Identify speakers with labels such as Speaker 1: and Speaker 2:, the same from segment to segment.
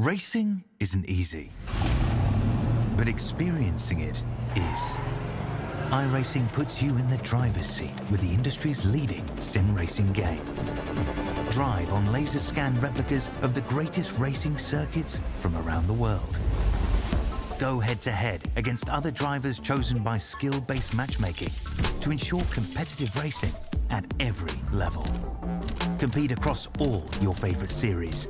Speaker 1: Racing isn't easy, but experiencing it is. iRacing puts you in the driver's seat with the industry's leading sim racing game. Drive on laser scan replicas of the greatest racing circuits from around the world. Go head-to-head against other drivers chosen by skill-based matchmaking to ensure competitive racing at every level. Compete across all your favorite series.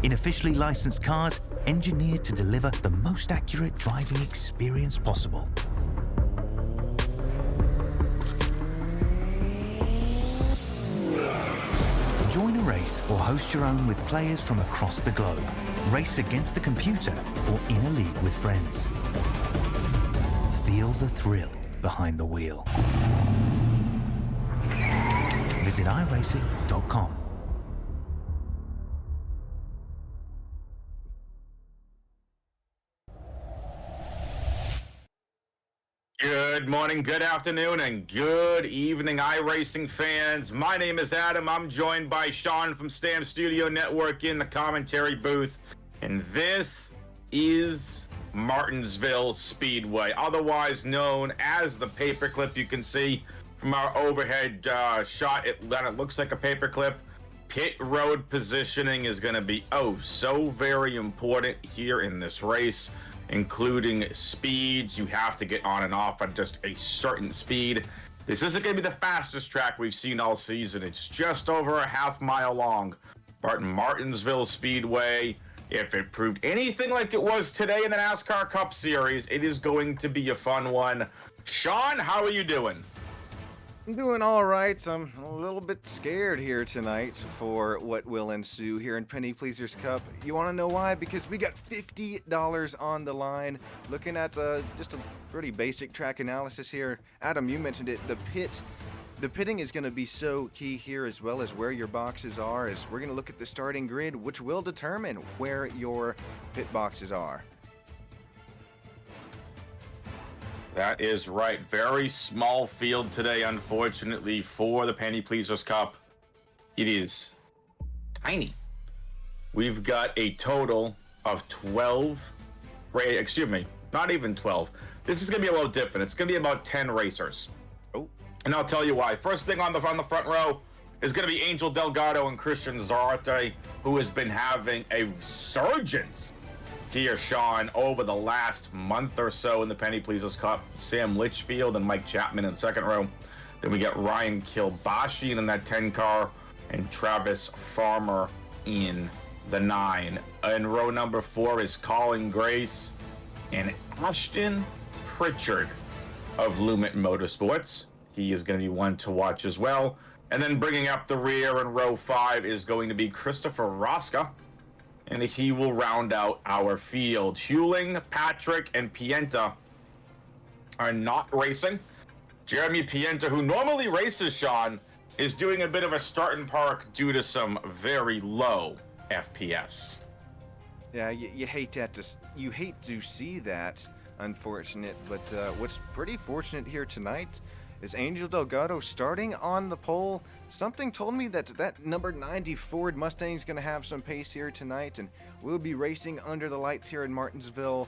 Speaker 1: In officially licensed cars, engineered to deliver the most accurate driving experience possible. Join a race or host your own with players from across the globe. Race against the computer or in a league with friends. Feel the thrill behind the wheel. Visit iRacing.com.
Speaker 2: Good morning, good afternoon, and good evening, iRacing fans. My name is Adam. I'm joined by Sean from Stam Studio Network in the commentary booth. And this is Martinsville Speedway, otherwise known as the paperclip. You can see from our overhead shot that it looks like a paperclip. Pit road positioning is going to be so very important here in this race, including speeds. You have to get on and off at just a certain speed. This isn't going to be the fastest track we've seen all season. It's just over a half mile long. But Martinsville Speedway, if it proved anything like it was today in the NASCAR Cup Series, it is going to be a fun one. Sean, how are you doing?
Speaker 3: I'm doing all right. I'm a little bit scared here tonight for what will ensue here in Penny Pleasers Cup. You want to know why? Because we got $50 on the line. Looking at just a pretty basic track analysis here. Adam, you mentioned it. The pitting is going to be so key here, as well as where your boxes are, as we're going to look at the starting grid, which will determine where your pit boxes are.
Speaker 2: That is right. Very small field today, unfortunately, for the Penny Pleasers Cup. It is tiny. We've got a total of 12, excuse me, not even 12. This is going to be a little different. It's going to be about 10 racers.
Speaker 3: Oh.
Speaker 2: And I'll tell you why. First thing on the front row is going to be Angel Delgado and Christian Zarate, who has been having a resurgence here, Sean, over the last month or so in the Penny Pleasers Cup. Sam Litchfield and Mike Chapman in the second row. Then we got Ryan Kilbashian in that 10 car and Travis Farmer in the 9. In row number 4 is Colin Grace and Ashton Pritchard of Lumet Motorsports. He is going to be one to watch as well. And then bringing up the rear in row 5 is going to be Christopher Rosca, and he will round out our field. Hewling, Patrick, and Pienta are not racing. Jeremy Pienta, who normally races, Sean, is doing a bit of a start and park due to some very low FPS.
Speaker 3: Yeah, you hate to see that, unfortunate. But what's pretty fortunate here tonight is Angel Delgado starting on the pole. Something told me that number 90 Ford Mustang is going to have some pace here tonight, and we'll be racing under the lights here in Martinsville.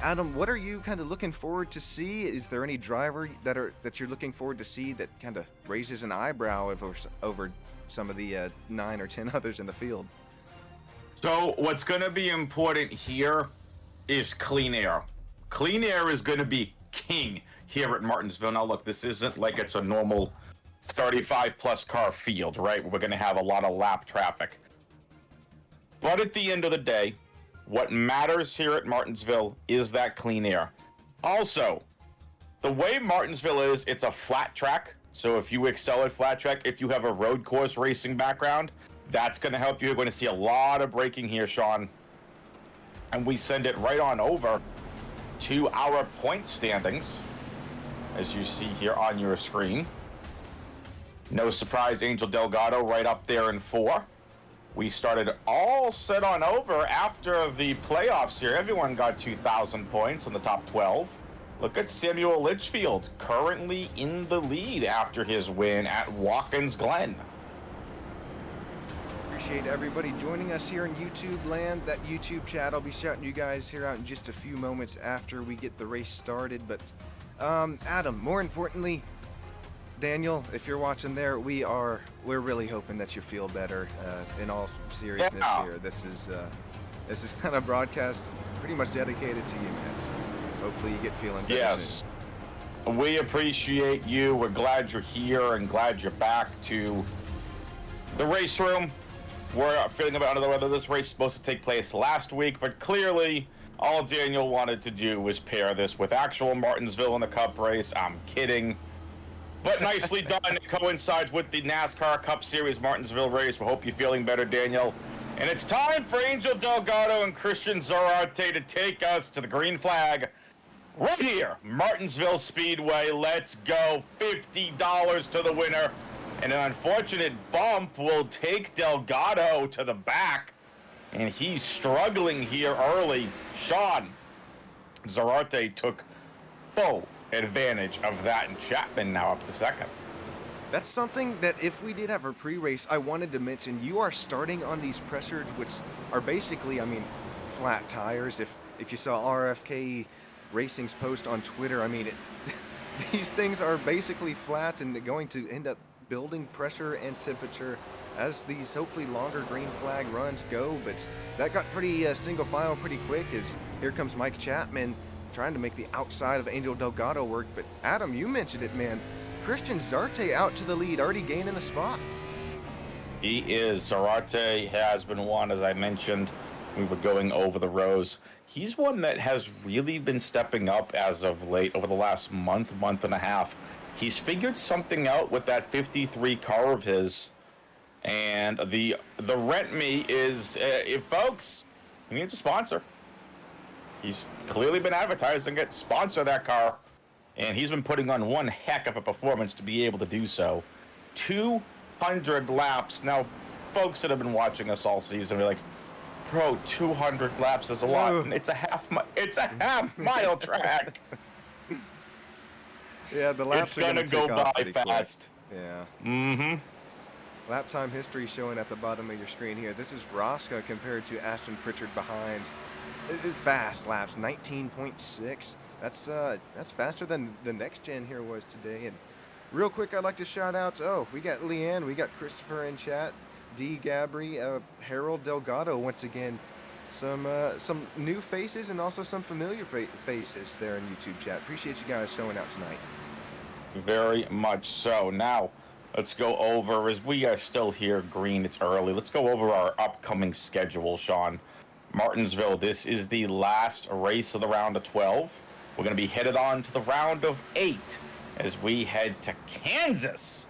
Speaker 3: Adam, what are you kind of looking forward to see? Is there any driver that you're looking forward to see that kind of raises an eyebrow over some of the 9 or 10 others in the field?
Speaker 2: So what's going to be important here is clean air. Clean air is going to be king here at Martinsville. Now look, this isn't like it's a normal 35 plus car field, right? We're going to have a lot of lap traffic. But at the end of the day, what matters here at Martinsville is that clean air. Also, the way Martinsville is, it's a flat track. So if you excel at flat track, if you have a road course racing background, that's going to help you. You're going to see a lot of braking here, Sean. And we send it right on over to our point standings, as you see here on your screen. No surprise, Angel Delgado right up there in 4. We started all set on over after the playoffs here. Everyone got 2,000 points in the top 12. Look at Samuel Litchfield, currently in the lead after his win at Watkins Glen.
Speaker 3: appreciate everybody joining us here in YouTube land. That YouTube chat, I'll be shouting you guys here out in just a few moments after we get the race started. But Adam, more importantly, Daniel, if you're watching there, we're really hoping that you feel better. In all seriousness, here, this is kind of broadcast pretty much dedicated to you, man. So hopefully you get feeling better.
Speaker 2: Yes, soon. We appreciate you. We're glad you're here and glad you're back to the race room. We're feeling about under the weather. This race was supposed to take place last week, but clearly all Daniel wanted to do was pair this with actual Martinsville in the Cup race. I'm kidding. But nicely done. It coincides with the NASCAR Cup Series Martinsville race. We hope you're feeling better, Daniel. And it's time for Angel Delgado and Christian Zarate to take us to the green flag right here, Martinsville Speedway. Let's go. $50 to the winner. And an unfortunate bump will take Delgado to the back. And he's struggling here early. Sean, Zarate took full advantage of that, and Chapman now up to second.
Speaker 3: That's something that if we did have a pre-race, I wanted to mention. You are starting on these pressures, which are basically, I mean, flat tires. If you saw RFK Racing's post on Twitter, I mean, these things are basically flat and they're going to end up building pressure and temperature as these hopefully longer green flag runs go. But that got pretty single file pretty quick as here comes Mike Chapman trying to make the outside of Angel Delgado work. But Adam, you mentioned it, man. Christian Zarate out to the lead, already gaining a spot.
Speaker 2: He is. Zarate has been one, as I mentioned, we were going over the rows. He's one that has really been stepping up as of late, over the last month and a half. He's figured something out with that 53 car of his. And the rent me is, if folks, he needs a sponsor. He's clearly been advertising it, sponsor that car, and he's been putting on one heck of a performance to be able to do so. 200 laps. Now, folks that have been watching us all season are like, bro, 200 laps is a lot. And it's a half mile track.
Speaker 3: Yeah, the laps
Speaker 2: are gonna go by fast.
Speaker 3: Quick. Yeah.
Speaker 2: Mm-hmm.
Speaker 3: Lap time history showing at the bottom of your screen here. This is Rosca compared to Ashton Pritchard behind. Fast laps, 19.6. That's faster than the next gen here was today. And real quick, I'd like to shout out. Oh, we got Leanne, we got Christopher in chat, D. Gabry, Harold Delgado once again. Some new faces and also some familiar faces there in YouTube chat. Appreciate you guys showing out tonight.
Speaker 2: Very much so. Now, let's go over, as we are still here, green, it's early. Let's go over our upcoming schedule, Sean. Martinsville, this is the last race of the round of 12. We're going to be headed on to the round of 8 as we head to Kansas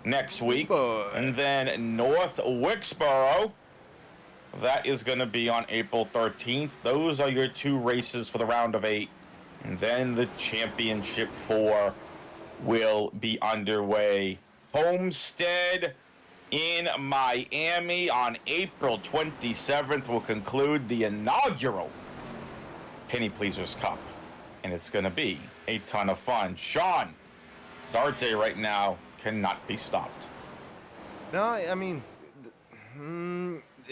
Speaker 2: next week. And then North Wilkesboro, that is going to be on April 13th. Those are your two races for the round of 8. And then the championship 4 will be underway. Homestead in Miami on April 27th will conclude the inaugural Penny Pleasers Cup, and it's going to be a ton of fun. Sean, Zarate right now cannot be stopped.
Speaker 3: No, I mean,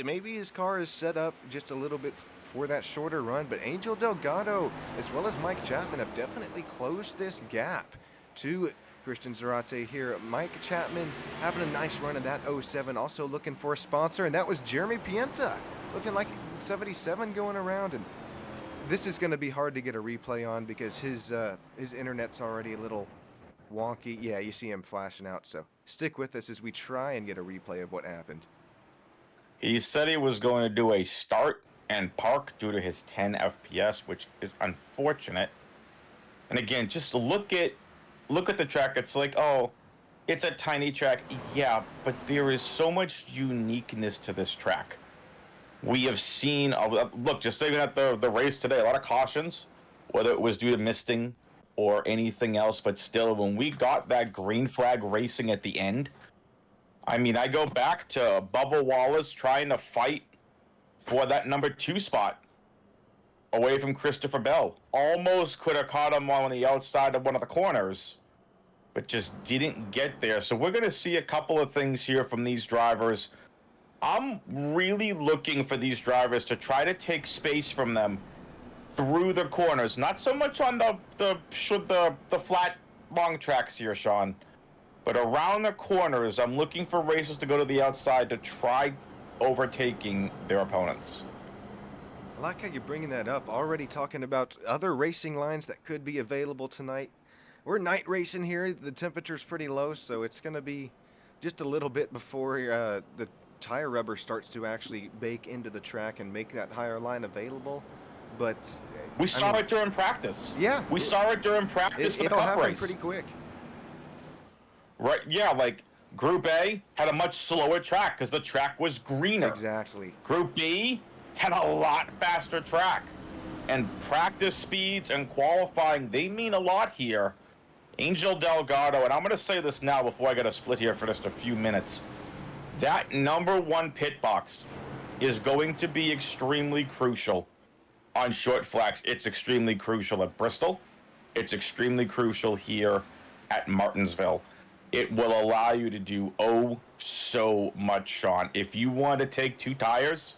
Speaker 3: maybe his car is set up just a little bit for that shorter run, but Angel Delgado as well as Mike Chapman have definitely closed this gap to Christian Zarate here. Mike Chapman having a nice run of that 07, also looking for a sponsor, and that was Jeremy Pienta, looking like 77 going around. And this is going to be hard to get a replay on because his internet's already a little wonky. Yeah, you see him flashing out, so stick with us as we try and get a replay of what happened.
Speaker 2: He said he was going to do a start and park due to his 10 FPS, which is unfortunate. And again, just look at the track. It's like, oh, it's a tiny track. Yeah, but there is so much uniqueness to this track. We have seen, look, just even at the race today, a lot of cautions, whether it was due to misting or anything else. But still, when we got that green flag racing at the end, I mean, I go back to Bubba Wallace trying to fight for that number 2 spot away from Christopher Bell. Almost could have caught him on the outside of one of the corners, but just didn't get there. So we're going to see a couple of things here from these drivers I'm really looking for these drivers to try to take space from them through the corners. Not so much on the flat long tracks here, Sean, but around the corners. I'm looking for racers to go to the outside to try overtaking their opponents.
Speaker 3: I like how you're bringing that up. Already talking about other racing lines that could be available tonight. We're night racing here. The temperature's pretty low, so it's going to be just a little bit before the tire rubber starts to actually bake into the track and make that higher line available. But
Speaker 2: we saw it during practice.
Speaker 3: Yeah,
Speaker 2: we saw it during practice for the
Speaker 3: it'll
Speaker 2: cup
Speaker 3: happen
Speaker 2: race.
Speaker 3: pretty quick.
Speaker 2: Right? Yeah, like Group A had a much slower track because the track was greener.
Speaker 3: Exactly.
Speaker 2: Group B had a lot faster track. And practice speeds and qualifying, they mean a lot here. Angel Delgado, and I'm going to say this now before I get a split here for just a few minutes. That #1 pit box is going to be extremely crucial on short flats. It's extremely crucial at Bristol. It's extremely crucial here at Martinsville. It will allow you to do so much, Sean. If you want to take 2 tires,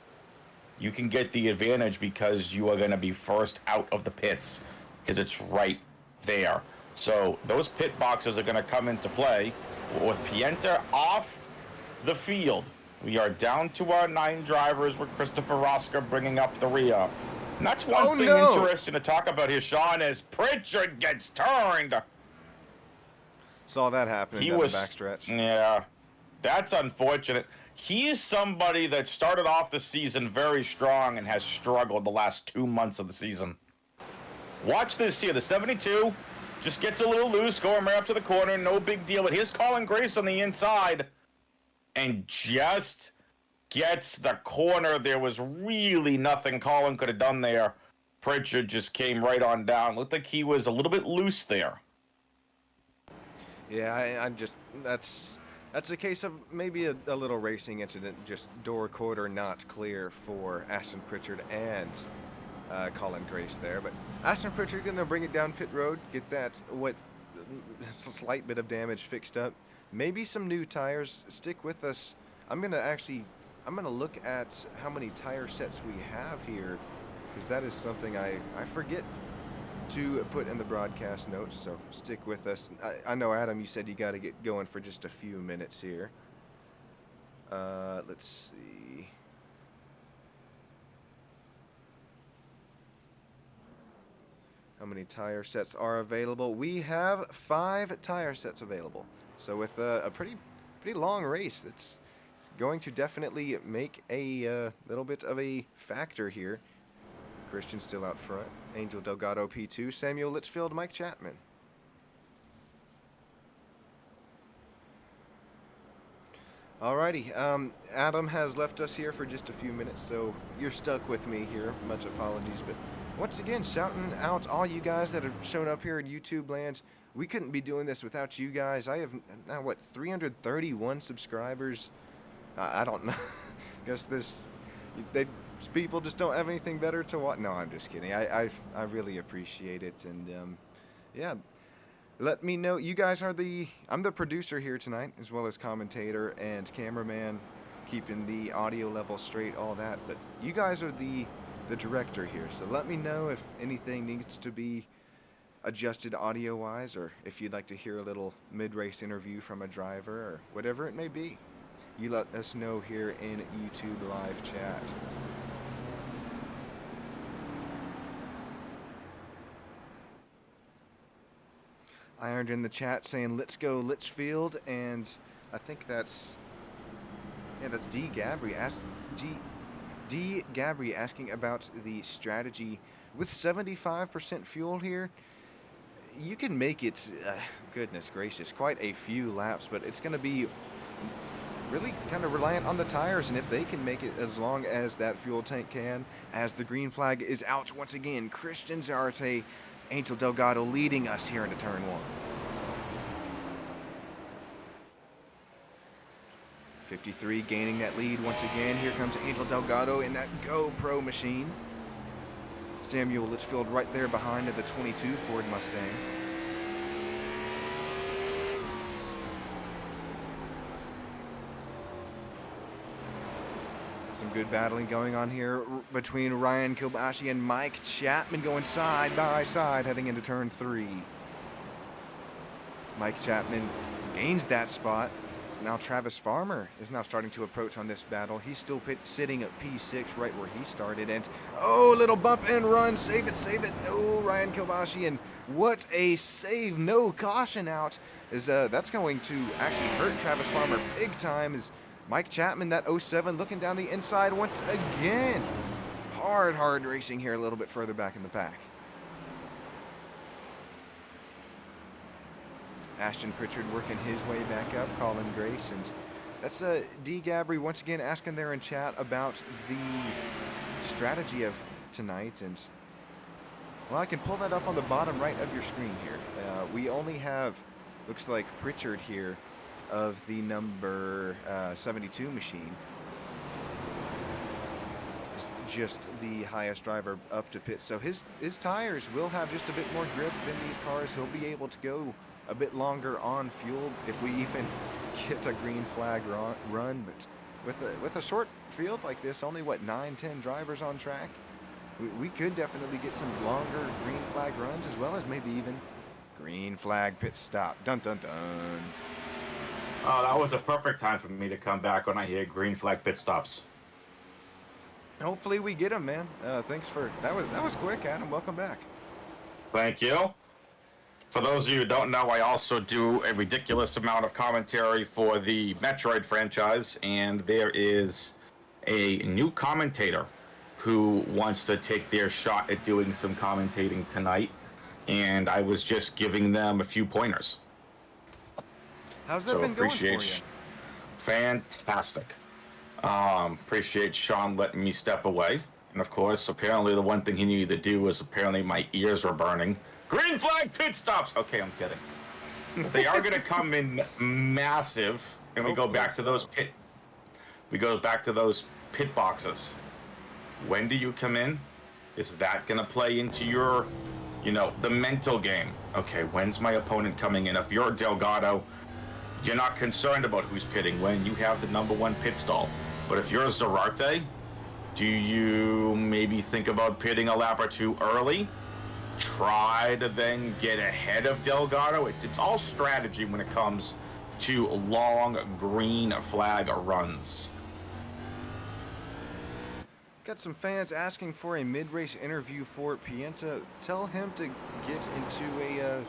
Speaker 2: you can get the advantage because you are going to be first out of the pits because it's right there. So those pit boxes are going to come into play. With Pienta off the field, we are down to our 9 drivers with Christopher Rosca bringing up the rear. And that's one thing interesting to talk about here, Sean, as Pritchard gets turned.
Speaker 3: Saw that happen in the backstretch.
Speaker 2: Yeah, that's unfortunate. He is somebody that started off the season very strong and has struggled the last 2 months of the season. Watch this here. The 72 just gets a little loose, going right up to the corner. No big deal. But here's Colin Grace on the inside and just gets the corner. There was really nothing Colin could have done there. Pritchard just came right on down. Looked like he was a little bit loose there.
Speaker 3: Yeah, that's a case of maybe a little racing incident, just door quarter not clear for Ashton Pritchard and Colin Grace there. But Ashton Pritchard going to bring it down pit road, get that slight bit of damage fixed up. Maybe some new tires. Stick with us. I'm going to look at how many tire sets we have here, because that is something I forget to put in the broadcast notes, so stick with us. I know, Adam, you said you got to get going for just a few minutes here. Let's see. How many tire sets are available? We have 5 tire sets available. So with a pretty long race, it's going to definitely make a little bit of a factor here. Christian still out front. Angel Delgado P2. Samuel Litchfield, Mike Chapman. Alrighty, Adam has left us here for just a few minutes, so you're stuck with me here. Much apologies, but once again, shouting out all you guys that have shown up here in YouTube land. We couldn't be doing this without you guys. I have now, 331 subscribers. I don't know. Guess people just don't have anything better to watch. No, I'm just kidding. I really appreciate it, and yeah, let me know. You guys are I'm the producer here tonight, as well as commentator and cameraman, keeping the audio level straight, all that. But you guys are the director here, so let me know if anything needs to be adjusted audio-wise, or if you'd like to hear a little mid-race interview from a driver, or whatever it may be. You let us know here in YouTube live chat. Ironed in the chat saying, let's go Litchfield, and I think that's D. Gabry asking about the strategy. With 75% fuel here, you can make it, goodness gracious, quite a few laps, but it's going to be really kind of reliant on the tires, and if they can make it as long as that fuel tank can, as the green flag is out once again. Christian Zarte, Angel Delgado leading us here into turn 1. 53 gaining that lead once again. Here comes Angel Delgado in that GoPro machine. Samuel Litchfield right there behind the 22 Ford Mustang. Some good battling going on here between Ryan Kobashi and Mike Chapman, going side by side heading into turn 3. Mike Chapman gains that spot. Now Travis Farmer is now starting to approach on this battle. He's still sitting at P6 right where he started. And oh, little bump and run. Save it, save it. Oh, Ryan Kobashi. And what a save. No caution out. That's going to actually hurt Travis Farmer big time. As Mike Chapman, that 07, looking down the inside once again. Hard racing here a little bit further back in the pack. Ashton Pritchard working his way back up, Colin Grace, and that's D. Gabry once again asking there in chat about the strategy of tonight. And well, I can pull that up on the bottom right of your screen here. We only have, looks like, Pritchard here of the number 72 machine. Just the highest driver up to pit, so his tires will have just a bit more grip than these cars. He'll be able to go a bit longer on fuel if we even get a green flag run. But with a short field like this, only what, 9-10 drivers on track, we could definitely get some longer green flag runs, as well as maybe even green flag pit stop. Dun dun dun.
Speaker 2: Oh, that was a perfect time for me to come back when I hear green flag pit stops.
Speaker 3: Hopefully we get them, man. Thanks for that was quick, Adam. Welcome back.
Speaker 2: Thank you. For those of you who don't know, I also do a ridiculous amount of commentary for the Metroid franchise, and there is a new commentator who wants to take their shot at doing some commentating tonight, and I was just giving them a few pointers.
Speaker 3: How's that been going for you?
Speaker 2: Fantastic. Appreciate Sean letting me step away. And of course, apparently the one thing he needed to do was apparently my ears were burning. Green flag pit stops. Okay, I'm kidding. They are going to come in massive, and we go back to those pit. We go back to those pit boxes. When do you come in? Is that going to play into your, the mental game? Okay, when's my opponent coming in? If you're Delgado, you're not concerned about who's pitting when you have the #1 pit stall. But if you're Zarate, do you maybe think about pitting a lap or two early? Try to then get ahead of Delgado. It's all strategy when it comes to long green flag runs.
Speaker 3: Got some fans asking for a mid-race interview for Pienta. Tell him to get into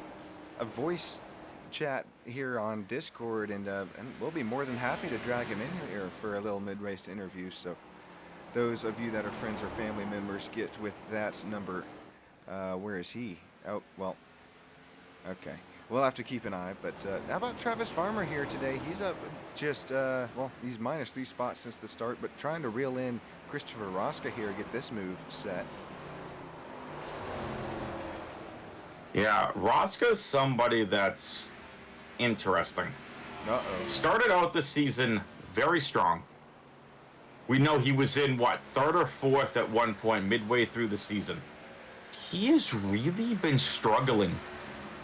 Speaker 3: a voice chat here on Discord, and we'll be more than happy to drag him in here for a little mid-race interview. So those of you that are friends or family members, get with that number. Where is he? Oh, well, okay. We'll have to keep an eye, but how about Travis Farmer here today? He's up just, well, he's -3 spots since the start, but trying to reel in Christopher Rosca here, get this move set.
Speaker 2: Yeah, Rosca's somebody that's interesting.
Speaker 3: Uh-oh.
Speaker 2: Started out the season very strong. We know he was in, what, 3rd or 4th at one point midway through the season. He has really been struggling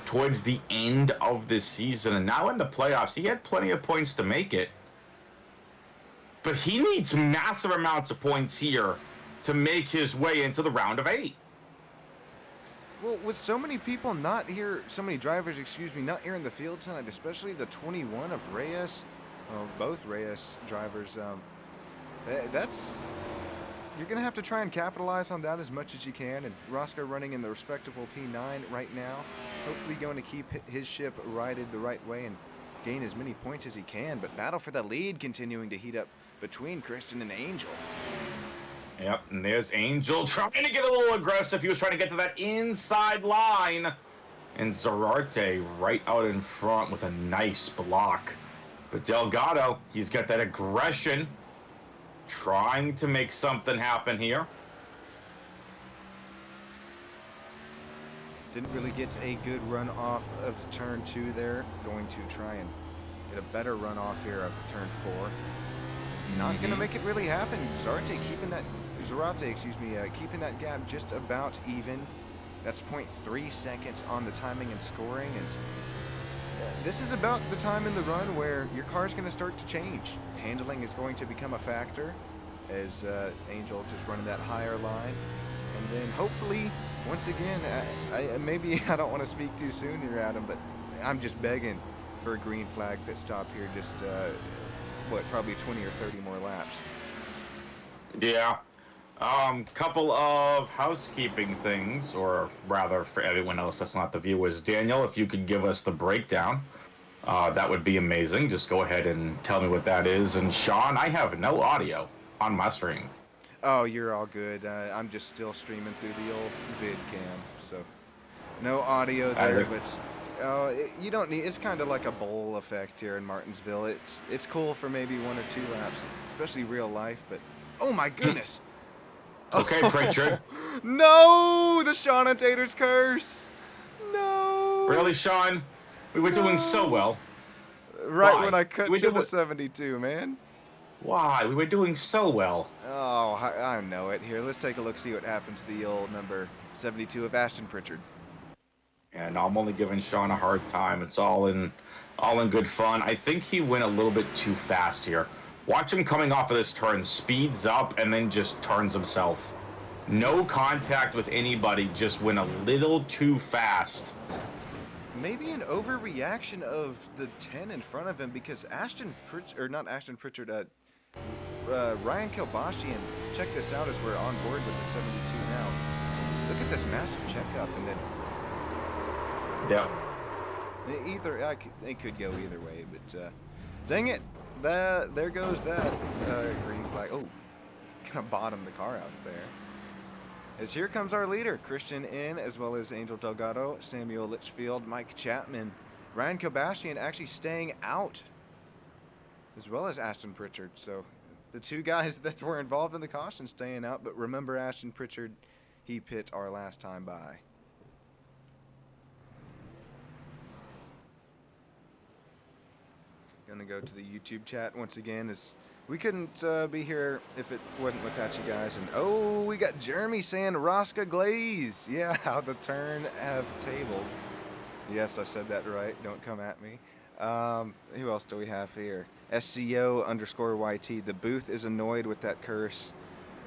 Speaker 2: towards the end of this season, and now in the playoffs, he had plenty of points to make it. But he needs massive amounts of points here to make his way into the round of 8.
Speaker 3: Well, with so many people not here, so many drivers, not here in the field tonight, especially the 21 of Reyes, both Reyes drivers, you're going to have to try and capitalize on that as much as you can. And Roscoe running in the respectable P9 right now, hopefully going to keep his ship righted the right way and gain as many points as he can. But battle for the lead continuing to heat up between Christian and Angel.
Speaker 2: Yep, and there's Angel trying to get a little aggressive. He was trying to get to that inside line. And Zarate right out in front with a nice block. But Delgado, he's got that aggression, trying to make something happen here.
Speaker 3: Didn't really get a good run off of turn 2 there. Going to try and get a better run off here of turn 4. Not going to make it really happen. Zarate keeping that keeping that gap just about even. That's 0.3 seconds on the timing and scoring. And this is about the time in the run where your car's going to start to change. Handling is going to become a factor. as Angel just running that higher line. And then hopefully, once again, maybe I don't want to speak too soon here, Adam, but I'm just begging for a green flag pit stop here. Just, probably 20 or 30 more laps.
Speaker 2: Yeah. Couple of housekeeping things, or rather for everyone else that's not the viewers. Daniel, if you could give us the breakdown, that would be amazing. Just go ahead and tell me what that is. And Sean, I have no audio on my stream.
Speaker 3: Oh, you're all good. I'm just still streaming through the old vid cam, so no audio there. But you don't need. It's kind of like a bowl effect here in Martinsville. It's cool for maybe 1 or 2 laps, especially real life. But oh my goodness!
Speaker 2: Okay, Pritchard.
Speaker 3: No, the Sean and Tater's curse. No.
Speaker 2: Really, Sean? We were doing so well.
Speaker 3: Right
Speaker 2: Why?
Speaker 3: when I cut to the 72, man.
Speaker 2: Why? We were doing so well.
Speaker 3: Oh, I know it. Here, let's take a look, see what happened to the old number 72 of Ashton Pritchard.
Speaker 2: And I'm only giving Sean a hard time. It's all in good fun. I think he went a little bit too fast here. Watch him coming off of this turn, speeds up and then just turns himself. No contact with anybody, just went a little too fast.
Speaker 3: Maybe an overreaction of the 10 in front of him, because Ashton Pritchard, or not Ashton Pritchard, Ryan Kilbashian, check this out as we're on board with the 72 now. Look at this massive checkup, and then
Speaker 2: Yeah.
Speaker 3: it could go either way, but dang it, there goes that green flag. Oh, kind of bottomed the car out there. As here comes our leader, Christian N, as well as Angel Delgado, Samuel Litchfield, Mike Chapman, Ryan Kilbashian actually staying out, as well as Ashton Pritchard. So the 2 guys that were involved in the caution staying out, but remember Ashton Pritchard, he pit our last time by. Gonna go to the YouTube chat once again, as we couldn't be here if it wasn't without you guys. And oh, we got Jeremy saying Rosca Glaze. Yeah, how the turn have tabled. Yes, I said that right. Don't come at me. Who else do we have here? SCO_YT. The booth is annoyed with that curse.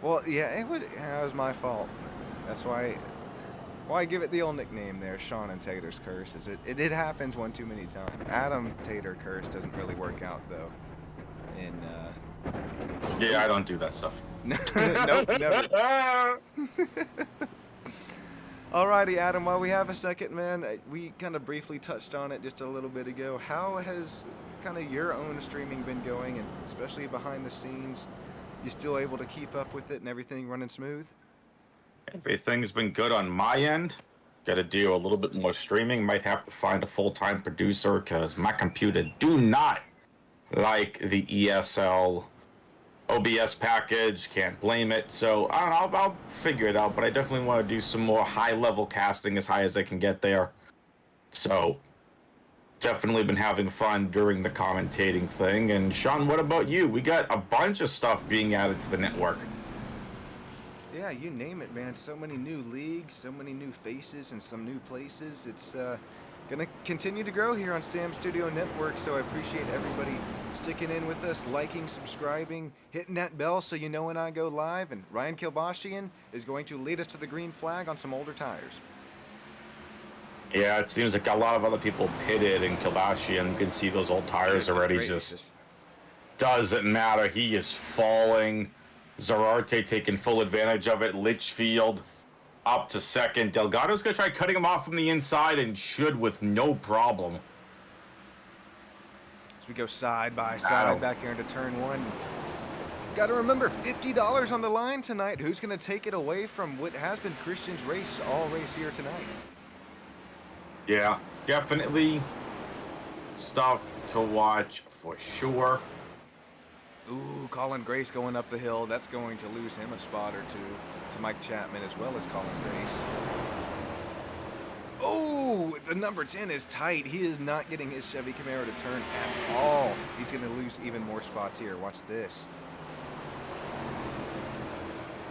Speaker 3: Well, yeah, it was my fault. That's why give it the old nickname there, Sean and Tater's curse. It happens one too many times. Adam Tater curse doesn't really work out though.
Speaker 2: Yeah, I don't do that stuff.
Speaker 3: Nope, never. Alrighty, Adam, while we have a second, man, we kind of briefly touched on it just a little bit ago. How has kind of your own streaming been going, and especially behind the scenes? You still able to keep up with it and everything running smooth?
Speaker 2: Everything's been good on my end. Got to do a little bit more streaming. Might have to find a full-time producer because my computer do not like the ESL OBS package. Can't blame it. So I don't know. I'll figure it out. But I definitely want to do some more high-level casting, as high as I can get there. So definitely been having fun during the commentating thing. And Sean, what about you? We got a bunch of stuff being added to the network.
Speaker 3: Yeah, you name it, man. So many new leagues, so many new faces, and some new places. It's gonna continue to grow here on Stam Studio Network, so I appreciate everybody sticking in with us, liking, subscribing, hitting that bell so you know when I go live. And Ryan Kilbashian is going to lead us to the green flag on some older tires.
Speaker 2: Yeah, it seems like a lot of other people pitted, and Kilbashian, you can see those old tires already. Just doesn't matter. He is falling. Zarate taking full advantage of it. Litchfield up to second. Delgado's going to try cutting him off from the inside, and should with no problem.
Speaker 3: As we go side by side back here into turn 1. Got to remember, $50 on the line tonight. Who's going to take it away from what has been Christian's race all race here tonight?
Speaker 2: Yeah, definitely stuff to watch for sure.
Speaker 3: Ooh, Colin Grace going up the hill. That's going to lose him a spot or two to Mike Chapman, as well as Colin Grace. Oh, the number 10 is tight. He is not getting his Chevy Camaro to turn at all. He's going to lose even more spots here. Watch this.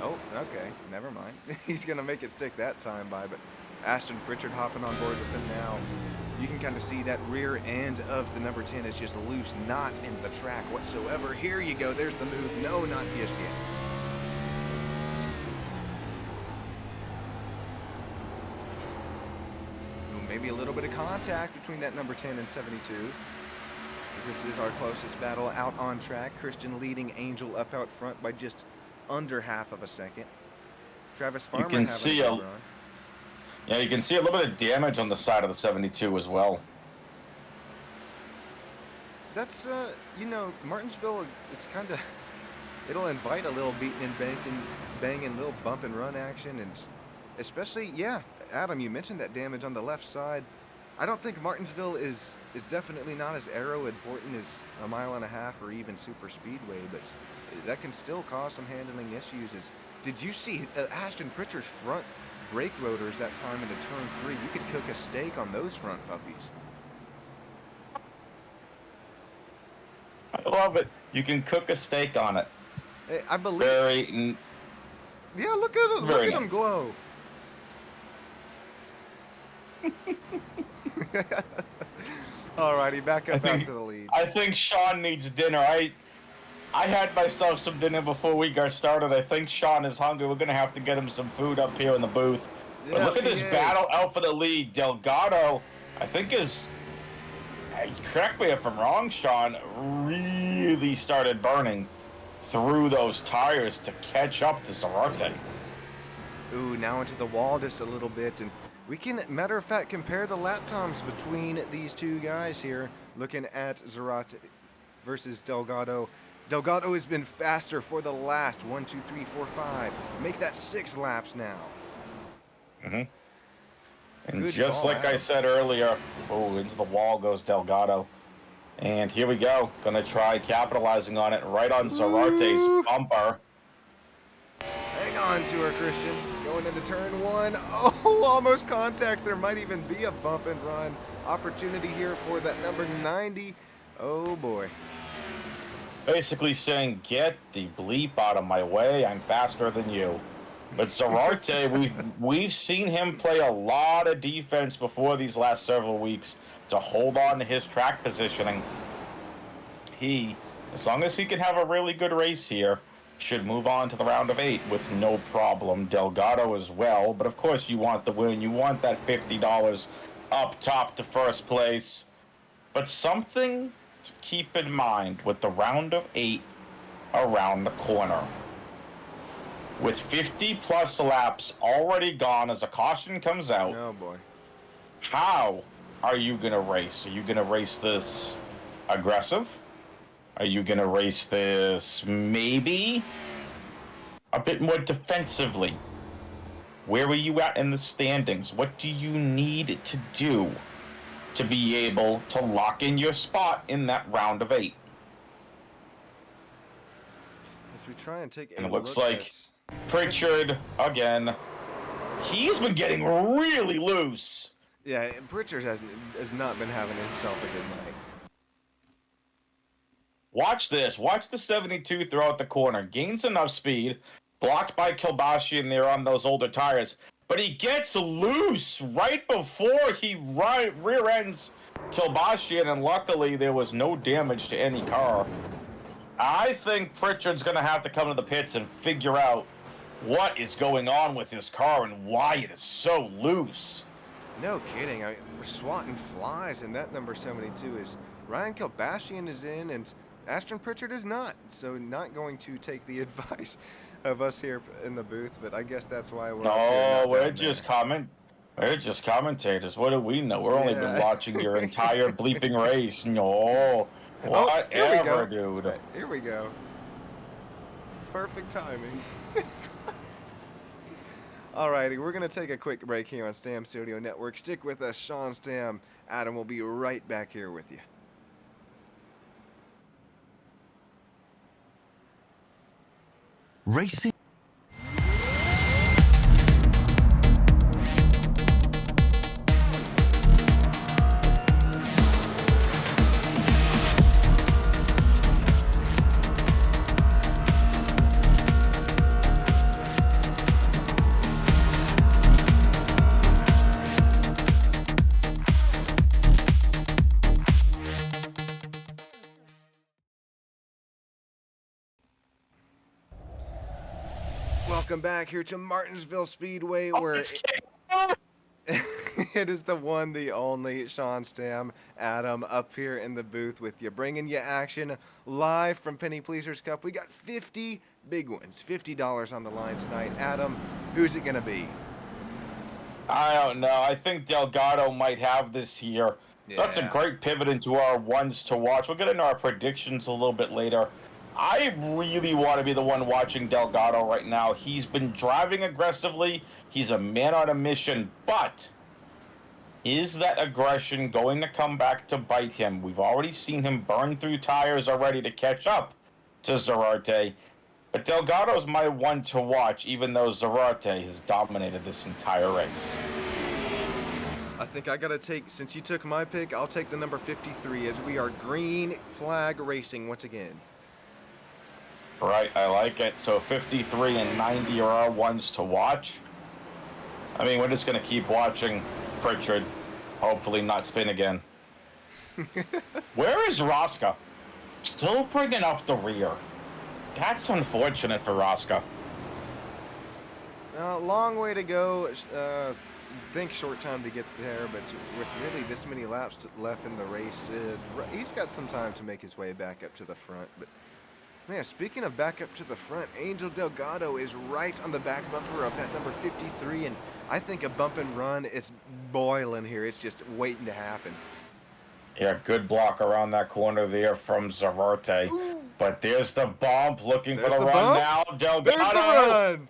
Speaker 3: Oh, okay. Never mind. He's going to make it stick that time by, but Ashton Pritchard hopping on board with him now. You can kind of see that rear end of the number 10 is just loose, not in the track whatsoever. Here you go. There's the move. No, not PSGA. Maybe a little bit of contact between that number 10 and 72. This is our closest battle out on track. Christian leading Angel up out front by just under half of a second. Travis Farmer
Speaker 2: you can see
Speaker 3: run.
Speaker 2: Yeah, you can see a little bit of damage on the side of the 72 as well.
Speaker 3: That's, you know, Martinsville, it's kind of, it'll invite a little beating and banging, little bump and run action. And especially, yeah, Adam, you mentioned that damage on the left side. I don't think Martinsville is definitely not as aero important as a mile and a half or even super speedway, but that can still cause some handling issues. Did you see Ashton Pritchard's front brake rotors that time into turn 3? You could cook a steak on those front puppies.
Speaker 2: I love it. You can cook a steak on it.
Speaker 3: I believe. Yeah, look at him. Look at him glow. Alrighty, back up after the lead.
Speaker 2: I think Sean needs dinner. I had myself some dinner before we got started. I think Sean is hungry. We're gonna have to get him some food up here in the booth. But look at this battle out for the lead. Delgado, I think correct me if I'm wrong, Sean, really started burning through those tires to catch up to Zarate.
Speaker 3: Ooh, now into the wall just a little bit, and we can, matter of fact, compare the lap times between these two guys here, looking at Zarate versus Delgado. Delgado has been faster for the last 1, 2, 3, 4, 5. Make that 6 laps now.
Speaker 2: Mm-hmm. And
Speaker 3: Good
Speaker 2: just
Speaker 3: ball,
Speaker 2: like
Speaker 3: Adam.
Speaker 2: I said earlier, into the wall goes Delgado. And here we go. Gonna try capitalizing on it right on Zarate's bumper.
Speaker 3: Hang on to her, Christian. Going into turn 1. Oh, almost contact. There might even be a bump and run opportunity here for that number 90. Oh, boy.
Speaker 2: Basically saying, get the bleep out of my way. I'm faster than you. But Zarate, we've seen him play a lot of defense before these last several weeks to hold on to his track positioning. As long as he can have a really good race here, should move on to the round of 8 with no problem. Delgado as well, but of course you want the win. You want that $50 up top to first place. But something to keep in mind with the round of 8 around the corner. With 50 plus laps already gone as a caution comes out.
Speaker 3: Oh, boy.
Speaker 2: How are you going to race? Are you going to race this aggressive? Are you going to race this maybe a bit more defensively? Where are you at in the standings? What do you need to do to be able to lock in your spot in that round of 8?
Speaker 3: As we try and take
Speaker 2: And it looks like Pritchard, again, he's been getting really loose.
Speaker 3: Yeah, Pritchard has not been having himself a good night.
Speaker 2: Watch this. Watch the 72 throw out the corner. Gains enough speed. Blocked by Kilbashian there on those older tires. But he gets loose right before he rear ends Kilbashian, and luckily there was no damage to any car. I think Pritchard's going to have to come to the pits and figure out what is going on with his car and why it is so loose.
Speaker 3: No kidding. We're swatting flies, and that number 72 is Ryan Kilbashian is in, and Ashton Pritchard is not. So not going to take the advice of us here in the booth, but I guess that's why we're
Speaker 2: we're just commentators. What do we know? We're only been watching your entire bleeping race. No. Whatever, dude.
Speaker 3: Here we go. Perfect timing. Alrighty, we're going to take a quick break here on Stam Studio Network. Stick with us, Sean Stam. Adam will be right back here with you.
Speaker 1: Racing.
Speaker 3: welcome back here to Martinsville Speedway, where it is the one, the only Sean Stam, Adam, up here in the booth with you, bringing you action live from Penny Pleasers Cup. We got 50 big ones, $50 on the line tonight. Adam, who's it gonna be?
Speaker 2: I don't know. I think Delgado might have this here.
Speaker 3: Yeah.
Speaker 2: So that's a great pivot into our ones to watch. We'll get into our predictions a little bit later. I really want to be the one watching Delgado right now. He's been driving aggressively. He's a man on a mission, but is that aggression going to come back to bite him? We've already seen him burn through tires already to catch up to Zarate. But Delgado's my one to watch, even though Zarate has dominated this entire race.
Speaker 3: I think I gotta take, since you took my pick, I'll take the number 53 as we are green flag racing once again.
Speaker 2: Right, I like it. So 53 and 90 are our ones to watch. I mean, we're just going to keep watching Pritchard. Hopefully not spin again. Where is Rosca? Still bringing up the rear. That's unfortunate for Rosca.
Speaker 3: Long way to go. Think short time to get there, but with really this many laps left in the race, he's got some time to make his way back up to the front. But man, speaking of back up to the front, Angel Delgado is right on the back bumper of that number 53, and I think a bump and run is boiling here. It's just waiting to happen.
Speaker 2: Yeah, good block around that corner there from Zarate. Ooh. But there's the bump, looking for the run now. Delgado.
Speaker 3: There's the run.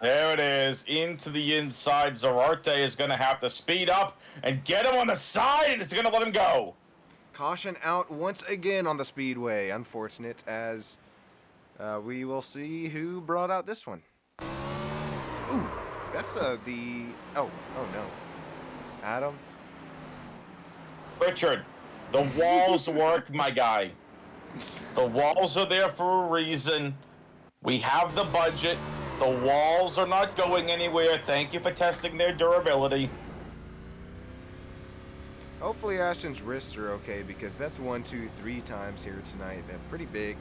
Speaker 2: There it is, into the inside. Zarate is going to have to speed up and get him on the side, and it's going to let him go.
Speaker 3: Caution out once again on the speedway. Unfortunate, as we will see who brought out this one. Ooh, that's oh no. Adam?
Speaker 2: Richard, the walls work, my guy. The walls are there for a reason. We have the budget. The walls are not going anywhere. Thank you for testing their durability.
Speaker 3: Hopefully Ashton's wrists are okay, because that's 1, 2, 3 times here tonight. Pretty big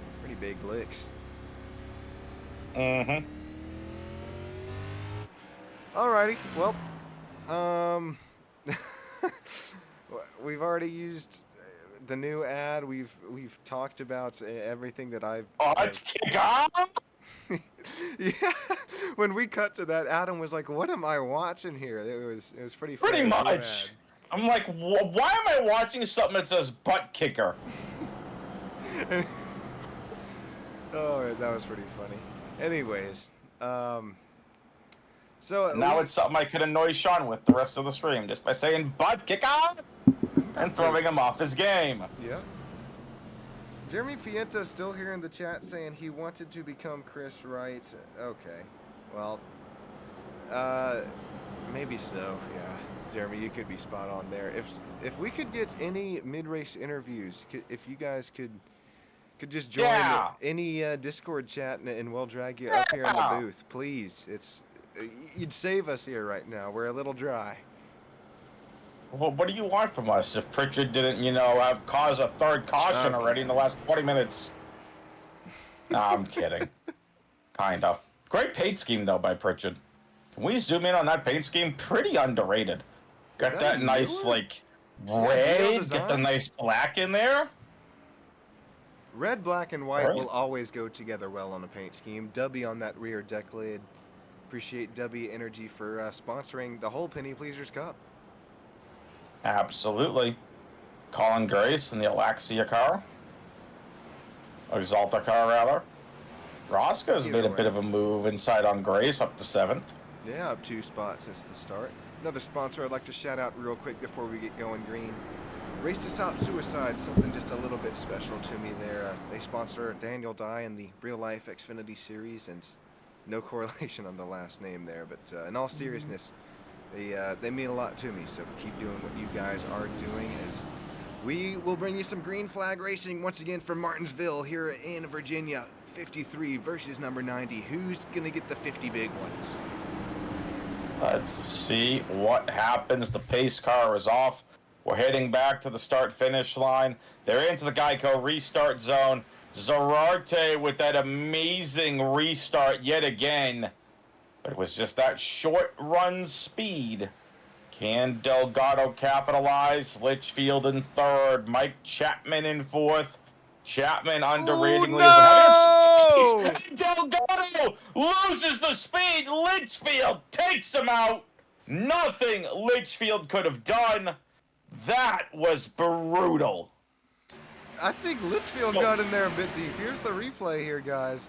Speaker 3: licks.
Speaker 2: Mm-hmm.
Speaker 3: Alrighty, well, we've already used the new ad. We've talked about everything that I've.
Speaker 2: Oh, let's kick off.
Speaker 3: Yeah, when we cut to that, Adam was like, "What am I watching here?" It was pretty funny.
Speaker 2: Pretty much. I'm like, why am I watching something that says butt kicker?
Speaker 3: Oh, that was pretty funny. Anyways, so
Speaker 2: now it's something I could annoy Sean with the rest of the stream, just by saying butt kicker and throwing him off his game.
Speaker 3: Yeah. Jeremy Pienta still here in the chat saying he wanted to become Chris Wright. Okay, well, maybe so. Yeah, Jeremy, you could be spot on there. If we could get any mid-race interviews, if you guys could just join any Discord chat, and we'll drag you up here in the booth, please. You'd save us here right now. We're a little dry.
Speaker 2: Well, what do you want from us if Pritchard didn't, have caused a third caution already in the last 20 minutes? Nah, I'm kidding. Kinda. Great paint scheme, though, by Pritchard. Can we zoom in on that paint scheme? Pretty underrated. Got that nice, red, get the nice black in there.
Speaker 3: Red, black, and white will always go together well on a paint scheme. Dubby on that rear deck lid. Appreciate Dubby Energy for sponsoring the whole Penny Pleasers Cup.
Speaker 2: Absolutely. Colin Grace in the Alaxia car. Exalta car, rather. Roscoe's made a bit of a move inside on Grace, up to 7th.
Speaker 3: Yeah, up 2 spots since the start. Another sponsor I'd like to shout out real quick before we get going green. Race to Stop Suicide, something just a little bit special to me there. They sponsor Daniel Dye in the Real Life Xfinity Series, and no correlation on the last name there, but in all seriousness, they mean a lot to me, so keep doing what you guys are doing, as we will bring you some green flag racing once again from Martinsville here in Virginia. 53 versus number 90. Who's going to get the 50 big ones?
Speaker 2: Let's see what happens. The pace car is off. We're heading back to the start-finish line. They're into the Geico restart zone. Zarate with that amazing restart yet again. But it was just that short run speed. Can Delgado capitalize? Litchfield in third. Mike Chapman in fourth. Chapman underratingly has been having a
Speaker 3: Oh, no!
Speaker 2: Delgado loses the speed. Litchfield takes him out. Nothing Litchfield could have done. That was brutal.
Speaker 3: I think Litchfield got in there a bit deep. Here's the replay here, guys.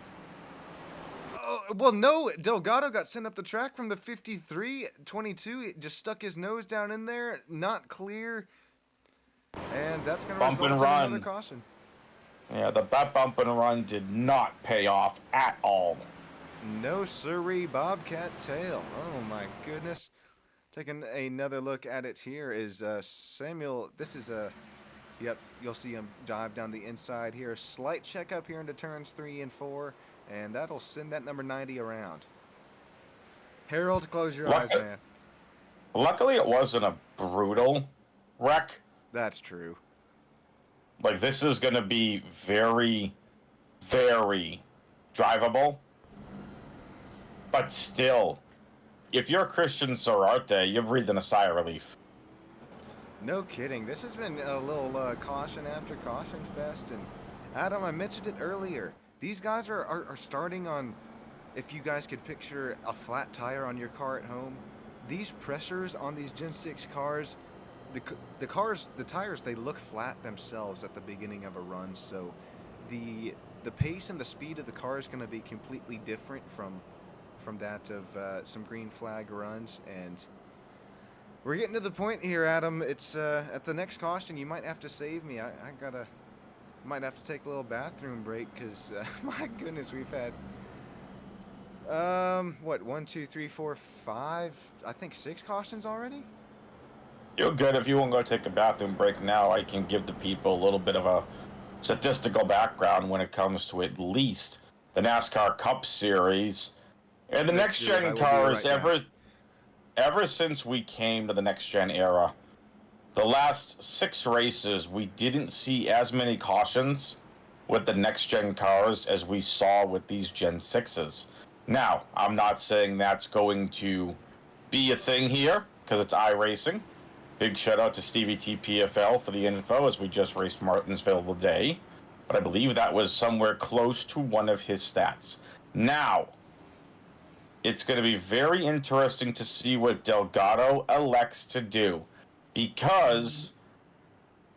Speaker 3: Oh, well, no, Delgado got sent up the track from the 53-22. It just stuck his nose down in there, not clear, and that's going to
Speaker 2: Bump
Speaker 3: result
Speaker 2: and
Speaker 3: in
Speaker 2: run.
Speaker 3: another caution.
Speaker 2: Yeah, that bump and run did not pay off at all.
Speaker 3: No siree, Bobcat tail. Oh my goodness. Taking another look at it here is Samuel. This is yep, you'll see him dive down the inside here. Slight checkup here into turns 3 and 4, and that'll send that number 90 around. Harold, close your eyes, man.
Speaker 2: Luckily, it wasn't a brutal wreck.
Speaker 3: That's true.
Speaker 2: Like, this is going to be very, very drivable. But still, if you're Christian Sorarte, you're breathing a sigh of relief.
Speaker 3: No kidding. This has been a little caution after caution fest. And Adam, I mentioned it earlier. These guys are starting on, if you guys could picture a flat tire on your car at home, these pressures on these Gen 6 cars, the tires, they look flat themselves at the beginning of a run. So the pace and the speed of the car is going to be completely different from that of some green flag runs. And we're getting to the point here, Adam. It's at the next caution. You might have to save me. I might have to take a little bathroom break because my goodness, we've had what, 1, 2, 3, 4, 5, I think 6 cautions already.
Speaker 2: You're good. If you want to go take a bathroom break now, I can give the people a little bit of a statistical background when it comes to at least the NASCAR Cup Series and the next gen cars. Ever since we came to the next gen era, the last 6 races, we didn't see as many cautions with the next gen cars as we saw with these Gen 6s. Now, I'm not saying that's going to be a thing here because it's iRacing. Big shout out to Stevie T PFL for the info as we just raced Martinsville today. But I believe that was somewhere close to one of his stats. Now, it's going to be very interesting to see what Delgado elects to do. Because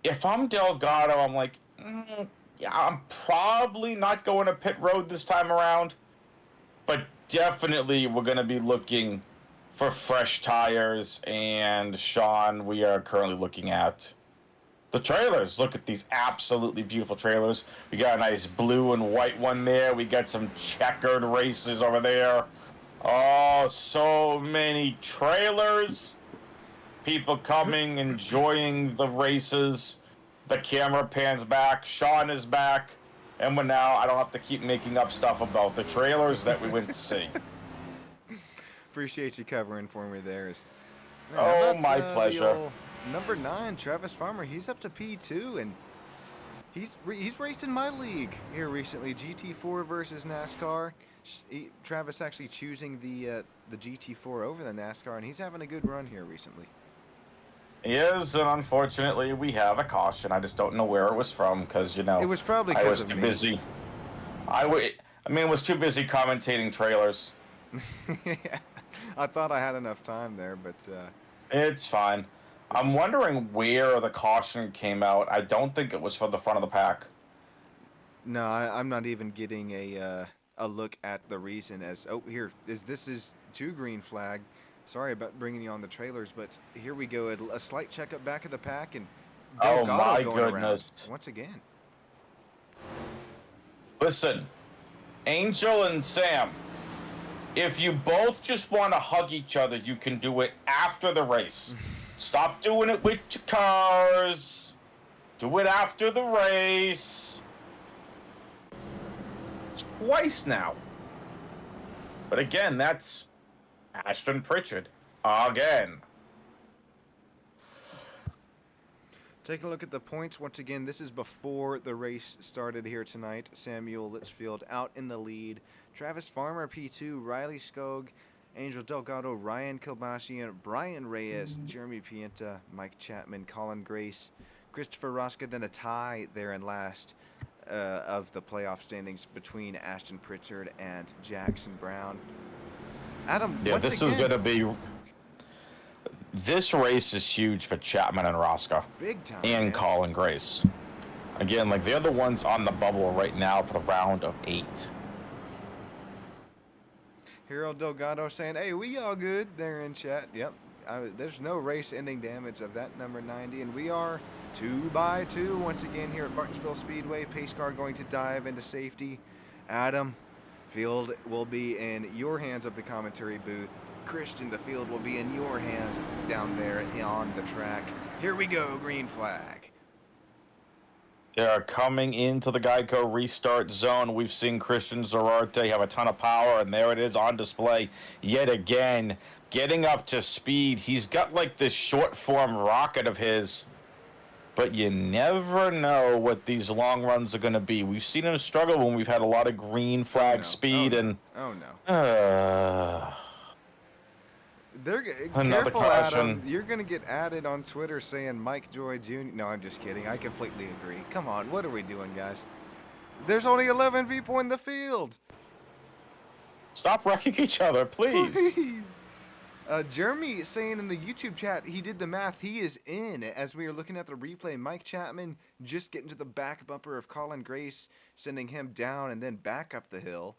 Speaker 2: if I'm Delgado, I'm like, yeah, I'm probably not going to pit road this time around. But definitely we're going to be looking for fresh tires. And Sean, we are currently looking at the trailers. Look at these absolutely beautiful trailers. We got a nice blue and white one there. We got some checkered races over there. Oh, so many trailers. People coming, enjoying the races. The camera pans back. Sean is back. And now I don't have to keep making up stuff about the trailers that we went to see.
Speaker 3: Appreciate you covering for me there.
Speaker 2: Oh, my pleasure.
Speaker 3: Number 9, Travis Farmer. He's up to P2, and he's raced in my league here recently. GT4 versus NASCAR. Travis actually choosing the GT4 over the NASCAR, and he's having a good run here recently.
Speaker 2: He is, and unfortunately, we have a caution. I just don't know where it was from because, you know,
Speaker 3: it was probably
Speaker 2: I was
Speaker 3: too
Speaker 2: busy. I was too busy commentating trailers.
Speaker 3: Yeah, I thought I had enough time there, but
Speaker 2: it's fine. I'm wondering where the caution came out. I don't think it was for the front of the pack.
Speaker 3: No, I'm not even getting a look at the reason as, oh, here, this is 2 green flag. Sorry about bringing you on the trailers, but here we go. A slight checkup back of the pack, and Delgado
Speaker 2: oh my
Speaker 3: going
Speaker 2: goodness!
Speaker 3: Around once again.
Speaker 2: Listen, Angel and Sam, if you both just want to hug each other, you can do it after the race. Stop doing it with your cars. Do it after the race. Twice now. But again, that's Ashton Pritchard again.
Speaker 3: Taking a look at the points once again. This is before the race started here tonight. Samuel Litchfield out in the lead. Travis Farmer P2, Riley Skog Angel Delgado, Ryan Kilbashian, Brian Reyes, Jeremy Pienta, Mike Chapman, Colin Grace, Christopher Rosca, then a tie there in last of the playoff standings between Ashton Pritchard and Jackson Brown. Adam,
Speaker 2: Yeah,
Speaker 3: once
Speaker 2: this
Speaker 3: again,
Speaker 2: is going to be... This race is huge for Chapman and Rosca.
Speaker 3: big time,
Speaker 2: And
Speaker 3: man.
Speaker 2: Colin Grace. Again, like, they're the ones on the bubble right now for the round of 8.
Speaker 3: Hero Delgado saying, hey, we all good there in chat. Yep, there's no race-ending damage of that number 90, and we are 2 by 2 once again here at Martinsville Speedway. Pace car going to dive into safety. Adam, field will be in your hands of the commentary booth. Christian, the field will be in your hands down there on the track. Here we go, green flag.
Speaker 2: They're coming into the Geico restart zone. We've seen Christian Zarate have a ton of power, and there it is on display yet again. Getting up to speed. He's got like this short form rocket of his, but you never know what these long runs are going to be. We've seen him struggle when we've had a lot of green flag speed.
Speaker 3: Oh no. They're
Speaker 2: Another
Speaker 3: careful,
Speaker 2: caution.
Speaker 3: Adam. You're gonna get added on Twitter saying Mike Joy Jr. No, I'm just kidding. I completely agree. Come on, what are we doing, guys? There's only 11 people in the field.
Speaker 2: Stop wrecking each other, please.
Speaker 3: Jeremy saying in the YouTube chat he did the math. He is in as we are looking at the replay. Mike Chapman just getting to the back bumper of Colin Grace, sending him down and then back up the hill,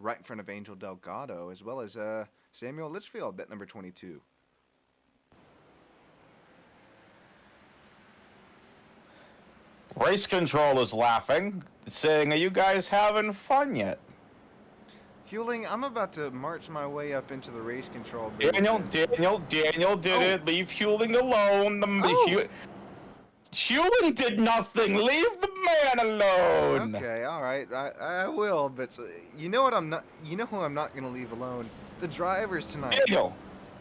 Speaker 3: right in front of Angel Delgado, as well as Samuel Litchfield, that number 22.
Speaker 2: Race control is laughing, saying, are you guys having fun yet?
Speaker 3: Huling, I'm about to march my way up into the race control booth.
Speaker 2: Daniel did it. Leave Huling alone. Huling did nothing. Leave the man alone.
Speaker 3: Okay, all right, I will, but you know what I'm not. You know who I'm not gonna leave alone? The drivers tonight.
Speaker 2: Daniel.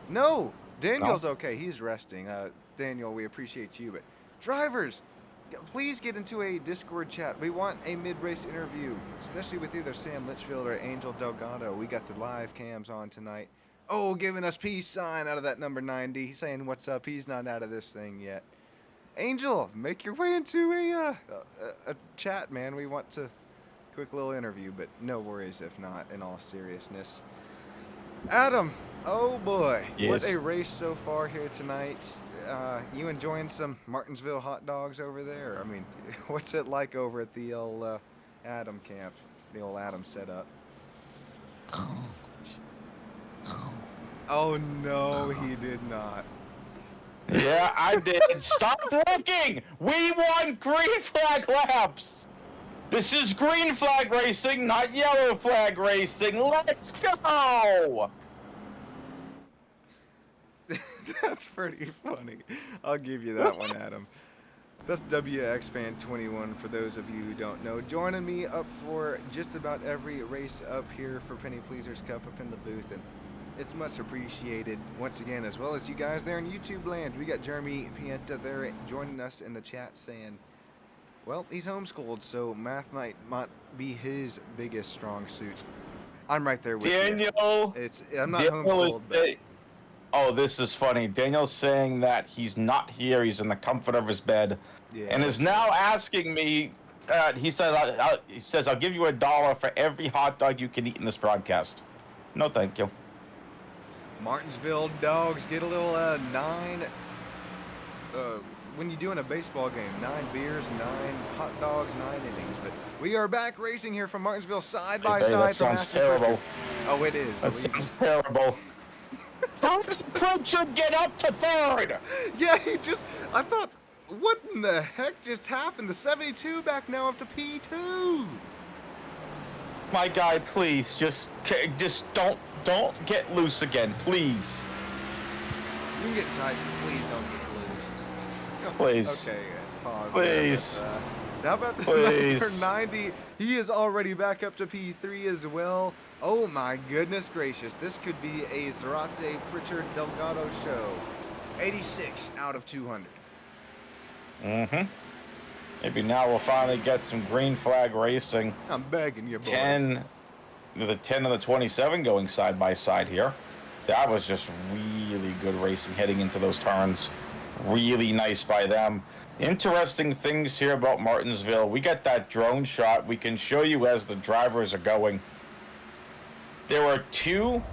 Speaker 3: No, Daniel's okay. He's resting. Daniel, we appreciate you, but drivers, please get into a Discord chat. We want a mid-race interview, especially with either Sam Litchfield or Angel Delgado. We got the live cams on tonight. Oh, giving us peace sign out of that number 90. He's saying what's up. He's not out of this thing yet. Angel, make your way into a chat, man. We want to quick little interview, but no worries if not, in all seriousness. Adam, oh boy,
Speaker 2: Yes.
Speaker 3: What a race so far here tonight. You enjoying some Martinsville hot dogs over there? I mean, what's it like over at the old Adam camp, the old Adam setup? Oh no, he did not.
Speaker 2: Yeah, I did. Stop looking! We want green flag laps! This is green flag racing, not yellow flag racing. Let's go!
Speaker 3: That's pretty funny. I'll give you that one, Adam. That's WX Fan 21 for those of you who don't know. Joining me up for just about every race up here for Penny Pleasers Cup up in the booth, and it's much appreciated once again, as well as you guys there in YouTube land. We got Jeremy Pienta there joining us in the chat saying, well, he's homeschooled, so math might be his biggest strong suit. I'm right there with
Speaker 2: Daniel,
Speaker 3: you. I'm not
Speaker 2: Daniel
Speaker 3: homeschooled, but
Speaker 2: oh, this is funny. Daniel's saying that he's not here. He's in the comfort of his bed,
Speaker 3: yeah.
Speaker 2: and is now asking me. He says, I'll give you $1 for every hot dog you can eat in this broadcast. No, thank you.
Speaker 3: Martinsville dogs get a little 9. When you're doing a baseball game, 9 beers, 9 hot dogs, 9 innings. But we are back racing here from Martinsville, side by side.
Speaker 2: That sounds terrible.
Speaker 3: Oh, it is.
Speaker 2: That sounds terrible. How did Pritchard get up to 3rd?
Speaker 3: Yeah, I thought, what in the heck just happened? The 72 back now up to P2.
Speaker 2: My guy, please, just don't get loose again, please.
Speaker 3: You can get tight, please don't get loose.
Speaker 2: Please.
Speaker 3: Okay, pause.
Speaker 2: Please.
Speaker 3: There, how about the
Speaker 2: Please.
Speaker 3: number 90? He is already back up to P3 as well. Oh my goodness gracious. This could be a Zarate Pritchard Delgado show. 86 out of 200.
Speaker 2: Mm-hmm. Maybe now we'll finally get some green flag racing.
Speaker 3: I'm begging you, boy.
Speaker 2: The 10 and the 27 going side by side here. That was just really good racing heading into those turns. Really nice by them. Interesting things here about Martinsville. We got that drone shot. We can show you as the drivers are going. There are two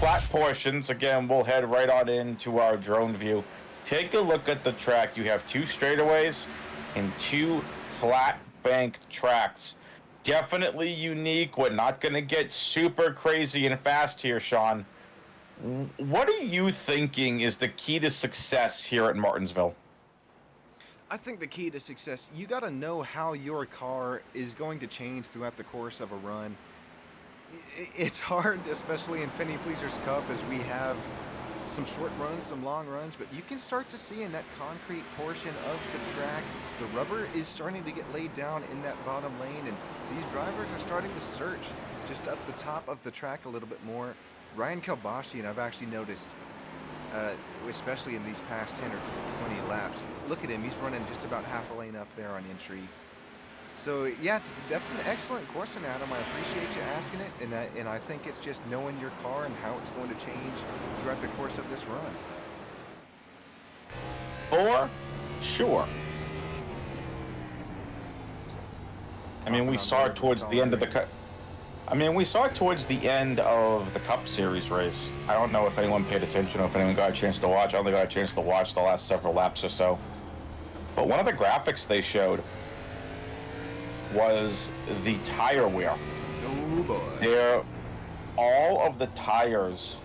Speaker 2: flat portions. Again, we'll head right on into our drone view. Take a look at the track. You have two straightaways and two flat bank tracks. Definitely unique. We're not going to get super crazy and fast here, Sean. What are you thinking is the key to success here at Martinsville?
Speaker 3: I think the key to success, you got to know how your car is going to change throughout the course of a run. It's hard, especially in Penny Pleasers Cup, as we have some short runs, some long runs, but you can start to see in that concrete portion of the track, the rubber is starting to get laid down in that bottom lane, and these drivers are starting to search just up the top of the track a little bit more. Ryan Kalbashi, I've actually noticed, especially in these past 10 or 20 laps, look at him, he's running just about half a lane up there on entry. So yeah, that's an excellent question, Adam. I appreciate you asking it, and I think it's just knowing your car and how it's going to change throughout the course of this run.
Speaker 2: For sure. I mean, we saw it towards the end of the cup. We saw it towards the end of the Cup Series race. I don't know if anyone paid attention or if anyone got a chance to watch. I only got a chance to watch the last several laps or so. But one of the graphics they showed was the tire wear.
Speaker 3: Oh boy.
Speaker 2: All of the tires,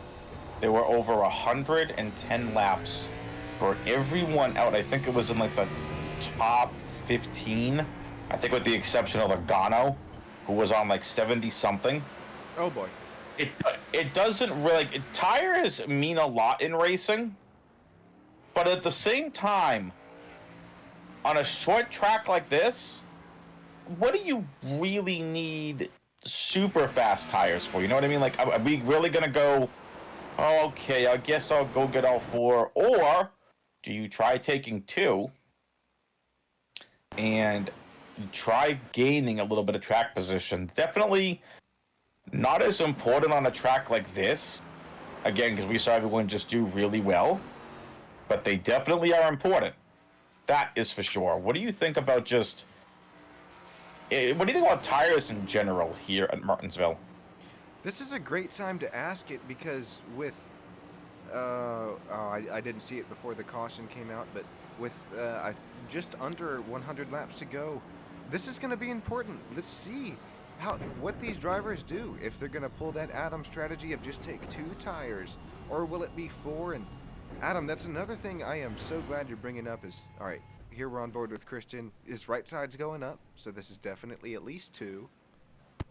Speaker 2: there were over 110 laps for everyone out. I think it was in like the top 15. I think with the exception of Logano, who was on like 70 something.
Speaker 3: Oh boy.
Speaker 2: It doesn't really, tires mean a lot in racing, but at the same time, on a short track like this, what do you really need super fast tires for? You know what I mean? Like, are we really gonna go, oh, okay, I guess I'll go get all four, or do you try taking two and try gaining a little bit of track position? Definitely not as important on a track like this, again, because we saw everyone just do really well, but they definitely are important. That is for sure. What do you think about just, what do you think about tires in general here at Martinsville?
Speaker 3: This is a great time to ask it because with, I didn't see it before the caution came out, but with just under 100 laps to go, this is going to be important. Let's see what these drivers do. If they're going to pull that Adam strategy of just take two tires, or will it be four? And Adam, that's another thing I am so glad you're bringing up is, all right, here we're on board with Christian. His right side's going up, so this is definitely at least two.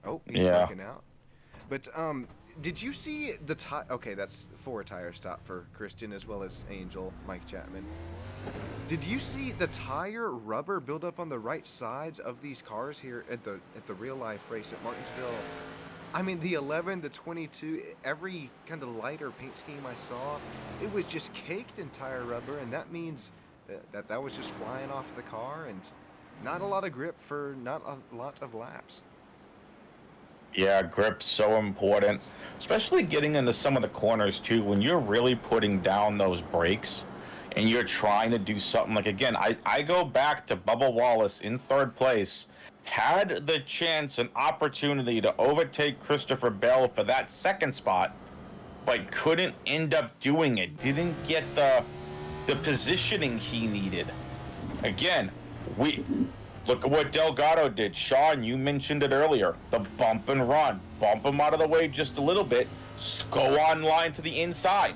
Speaker 3: Oh, he's breaking out. But did you see the tire? Okay, that's 4 tire stop for Christian as well as Angel, Mike Chapman. Did you see the tire rubber build up on the right sides of these cars here at the real life race at Martinsville? I mean, the 11, the 22, every kind of lighter paint scheme I saw, it was just caked in tire rubber, and that means that was just flying off the car and not a lot of grip for not a lot of laps.
Speaker 2: Yeah, grip's so important, especially getting into some of the corners too. When you're really putting down those brakes and you're trying to do something like, again, I go back to Bubba Wallace in 3rd place, had the chance and opportunity to overtake Christopher Bell for that 2nd spot, but couldn't end up doing it. Didn't get the positioning he needed. Again, look at what Delgado did. Sean, you mentioned it earlier. The bump and run. Bump him out of the way just a little bit. Go on line to the inside.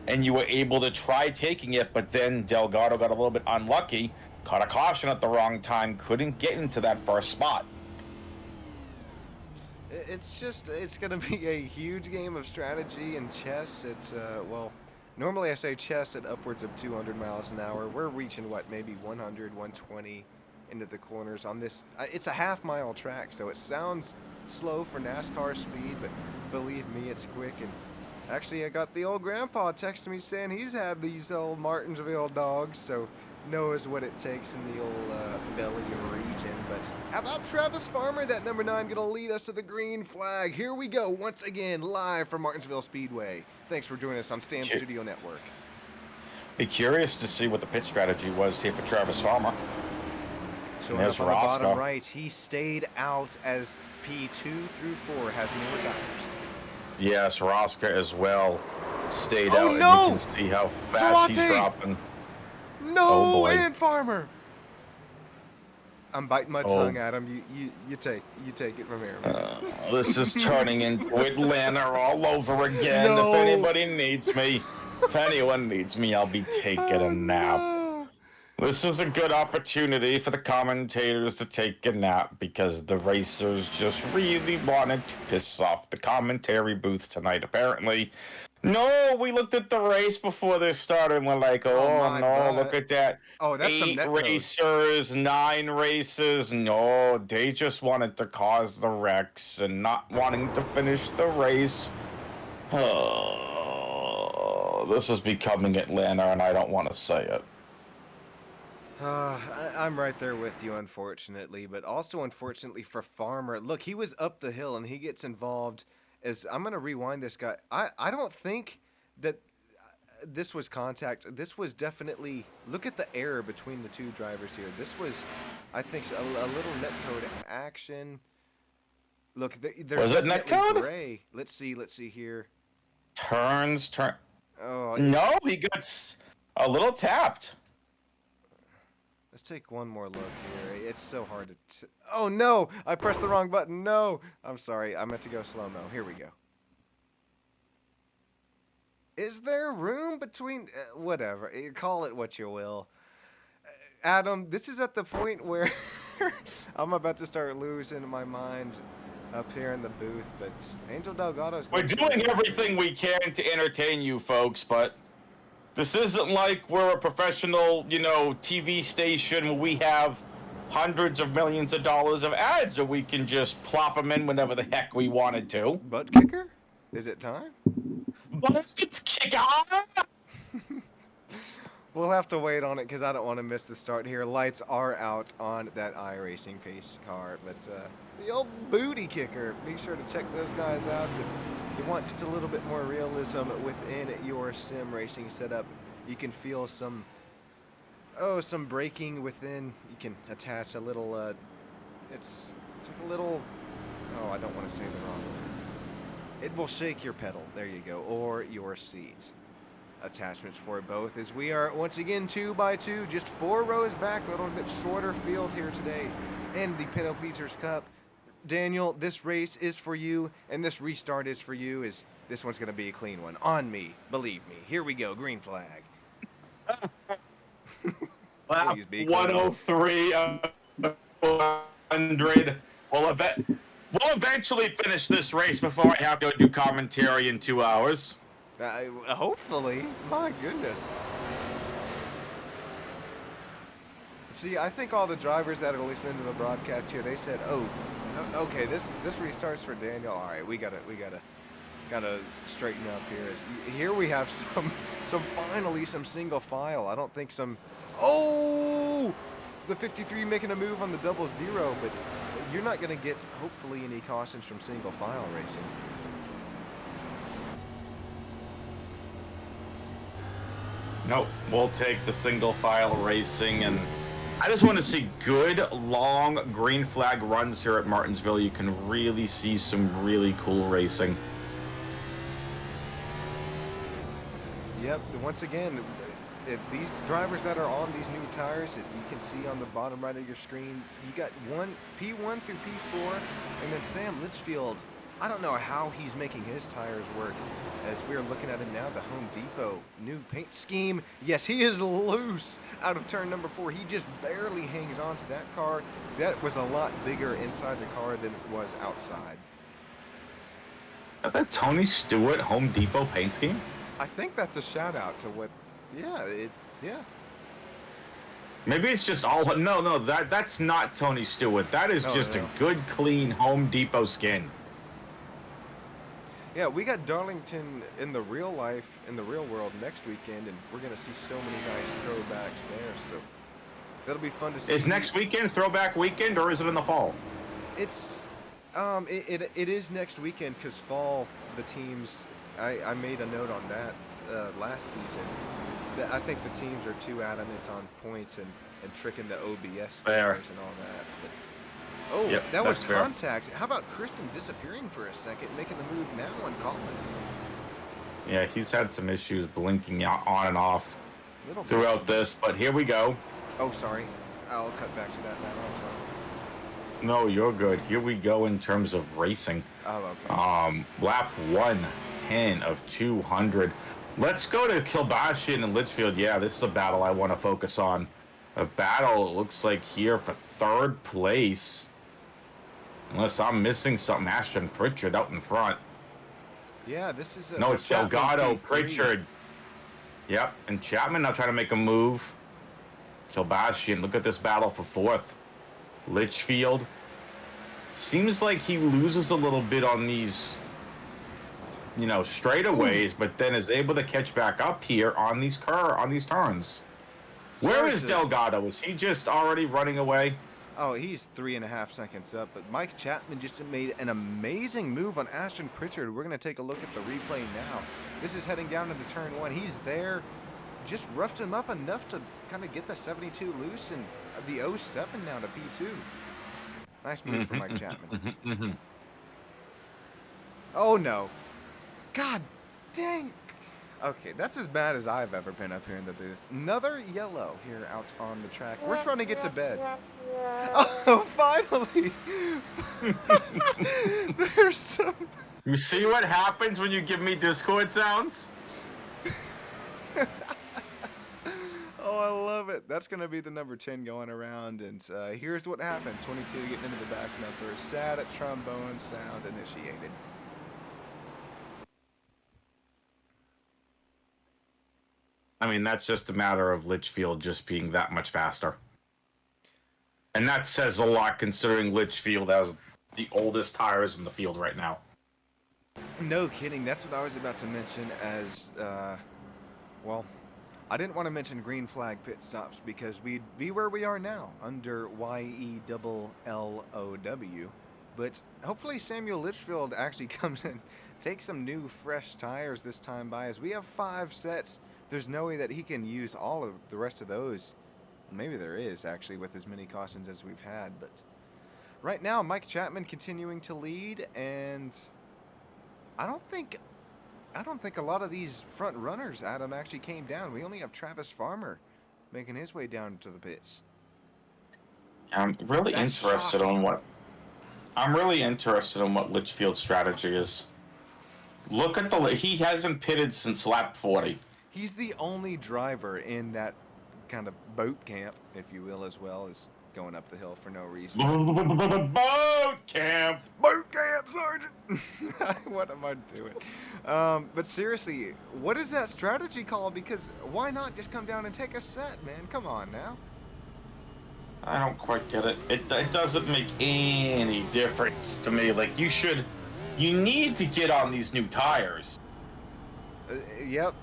Speaker 2: And you were able to try taking it, but then Delgado got a little bit unlucky. Caught a caution at the wrong time. Couldn't get into that first spot.
Speaker 3: It's going to be a huge game of strategy and chess. It's, well, normally I say chess at upwards of 200 miles an hour. We're reaching, what, maybe 100, 120 into the corners on this. It's a half-mile track, so it sounds slow for NASCAR speed, but believe me, it's quick. And actually, I got the old grandpa texting me saying he's had these old Martinsville dogs, so knows what it takes in the old belly region. But How about Travis Farmer, that number 9, going to lead us to the green flag? Here we go, once again, live from Martinsville Speedway. Thanks for joining us on Stam Studio Network.
Speaker 2: Be curious to see what the pit strategy was here for Travis Farmer.
Speaker 3: Showing up on the bottom right, he stayed out as P2 through 4 has newer tires.
Speaker 2: Yes, Rosca as well stayed
Speaker 3: Oh,
Speaker 2: out,
Speaker 3: no!
Speaker 2: and you can see how fast he's dropping.
Speaker 3: No,
Speaker 2: oh boy.
Speaker 3: And Farmer. I'm biting my tongue, Adam. You take it from here.
Speaker 2: This is turning into Atlanta all over again.
Speaker 3: No.
Speaker 2: If anybody needs me, if anyone needs me, I'll be taking a nap.
Speaker 3: No.
Speaker 2: This is a good opportunity for the commentators to take a nap because the racers just really wanted to piss off the commentary booth tonight, apparently. No, we looked at the race before this started and we're like, oh no,
Speaker 3: God.
Speaker 2: look at that.
Speaker 3: Oh, that's
Speaker 2: 8 racers, 9 races. No, they just wanted to cause the wrecks and not wanting to finish the race. Oh, this is becoming Atlanta and I don't want to say it.
Speaker 3: I'm right there with you, unfortunately, but also unfortunately for Farmer. Look, he was up the hill and he gets involved. I'm going to rewind this guy. I don't think that this was contact. This was definitely, look at the error between the two drivers here. This was, I think, a little netcode action. Look, there's
Speaker 2: was it netcode?
Speaker 3: Gray. Let's see here.
Speaker 2: Turn.
Speaker 3: Oh,
Speaker 2: no, he gets a little tapped.
Speaker 3: Let's take one more look here. It's so hard to... Oh, no! I pressed the wrong button. No! I'm sorry. I meant to go slow-mo. Here we go. Is there room between... whatever. Call it what you will. Adam, this is at the point where I'm about to start losing my mind up here in the booth, but Angel Delgado's...
Speaker 2: We're doing everything we can to entertain you folks, but... this isn't like we're a professional, TV station where we have hundreds of millions of dollars of ads that we can just plop them in whenever the heck we wanted to.
Speaker 3: Butt kicker? Is it time?
Speaker 2: Butt kicker!
Speaker 3: We'll have to wait on it because I don't want to miss the start here. Lights are out on that iRacing pace car, but the old booty kicker. Be sure to check those guys out if you want just a little bit more realism within your sim racing setup. You can feel some braking within. You can attach a little. It's like a little. Oh, I don't want to say the wrong word. It will shake your pedal. There you go, or your seat. Attachments for both as we are once again 2x2, just 4 rows back, a little bit shorter field here today in the Pinto Pleasers Cup. Daniel, this race is for you and this restart is for you. This one's going to be a clean one on me, believe me. Here we go, green flag.
Speaker 2: Well, 103 100. We'll eventually finish this race before I have to do commentary in 2 hours.
Speaker 3: Hopefully. My goodness. See, I think all the drivers that are listening to the broadcast here, they said, "Oh, okay, this restarts for Daniel. All right, we gotta straighten up here." Here we have finally some single file. I don't think some. Oh, the 53 making a move on the 00, but you're not gonna get hopefully any cautions from single file racing.
Speaker 2: Nope, we'll take the single file racing, and I just want to see good, long green flag runs here at Martinsville. You can really see some really cool racing.
Speaker 3: Yep, once again, if these drivers that are on these new tires, if you can see on the bottom right of your screen, you got P1 through P4, and then Sam Litchfield. I don't know how he's making his tires work as we're looking at it now, the Home Depot new paint scheme. Yes, he is loose out of turn number 4. He just barely hangs on to that car. That was a lot bigger inside the car than it was outside.
Speaker 2: Is that Tony Stewart Home Depot paint scheme?
Speaker 3: I think that's a shout out to what, yeah.
Speaker 2: Maybe it's just all, no, that's not Tony Stewart. That is just a good, clean Home Depot skin.
Speaker 3: Yeah, we got Darlington in the real life, in the real world next weekend, and we're going to see so many nice throwbacks there. So That'll be fun to see.
Speaker 2: Is next weekend throwback weekend, or is it in the fall?
Speaker 3: It's it is next weekend because fall the teams. I made a note on that last season. That I think the teams are too adamant on points and tricking the OBS
Speaker 2: Fair.
Speaker 3: scores and all that. But, oh,
Speaker 2: Yep,
Speaker 3: that was
Speaker 2: that's fair.
Speaker 3: contact. How about Kristen disappearing for a second, making the move now on Colin?
Speaker 2: Yeah, he's had some issues blinking out on and off
Speaker 3: Little bit.
Speaker 2: throughout this, but here we go.
Speaker 3: Oh, sorry. I'll cut back to that now. I'm sorry.
Speaker 2: No, you're good. Here we go in terms of racing.
Speaker 3: Oh, okay.
Speaker 2: Lap 110 of 200. Let's go to Kilbashian and Litchfield. Yeah, this is a battle I want to focus on. A battle, it looks like, here for third place. Unless I'm missing something. Ashton Pritchard out in front.
Speaker 3: Yeah, this is
Speaker 2: No, it's Delgado,
Speaker 3: P3.
Speaker 2: Pritchard. Yep, and Chapman now trying to make a move. Kilbashian, look at this battle for fourth. Litchfield. Seems like he loses a little bit on these, straightaways, but then is able to catch back up here on these turns. Where is Delgado? Is he just already running away?
Speaker 3: Oh, he's 3.5 seconds up, but Mike Chapman just made an amazing move on Ashton Pritchard. We're going to take a look at the replay now. This is heading down into turn 1. He's there, just roughed him up enough to kind of get the 72 loose, and the 07 now to P2. Nice move for Mike Chapman. Oh, no. God dang. Okay, that's as bad as I've ever been up here in the booth. Another yellow here out on the track. We're trying to get to bed. Oh, finally! There's some...
Speaker 2: You see what happens when you give me Discord sounds?
Speaker 3: Oh, I love it. That's going to be the number 10 going around. And here's what happened. 22 getting into the back number. Sad at trombone sound initiated.
Speaker 2: I mean, that's just a matter of Litchfield just being that much faster. And that says a lot considering Litchfield has the oldest tires in the field right now.
Speaker 3: No kidding. That's what I was about to mention as, well, I didn't want to mention green flag pit stops because we'd be where we are now under YELLOW. But hopefully Samuel Litchfield actually comes in, takes some new fresh tires this time by, as we have 5 sets. There's no way that he can use all of the rest of those. Maybe there is, actually, with as many cautions as we've had. But right now, Mike Chapman continuing to lead, and I don't think a lot of these front runners, Adam, actually came down. We only have Travis Farmer making his way down to the pits.
Speaker 2: I'm really interested on what Litchfield's strategy is. Look at he hasn't pitted since lap 40.
Speaker 3: He's the only driver in that kind of boat camp, if you will, as well as going up the hill for no reason.
Speaker 2: Boat camp!
Speaker 3: Boat camp, Sergeant! What am I doing? But seriously, what is that strategy called? Because why not just come down and take a set, man? Come on now.
Speaker 2: I don't quite get it. It doesn't make any difference to me. Like, you need to get on these new tires.
Speaker 3: Yep.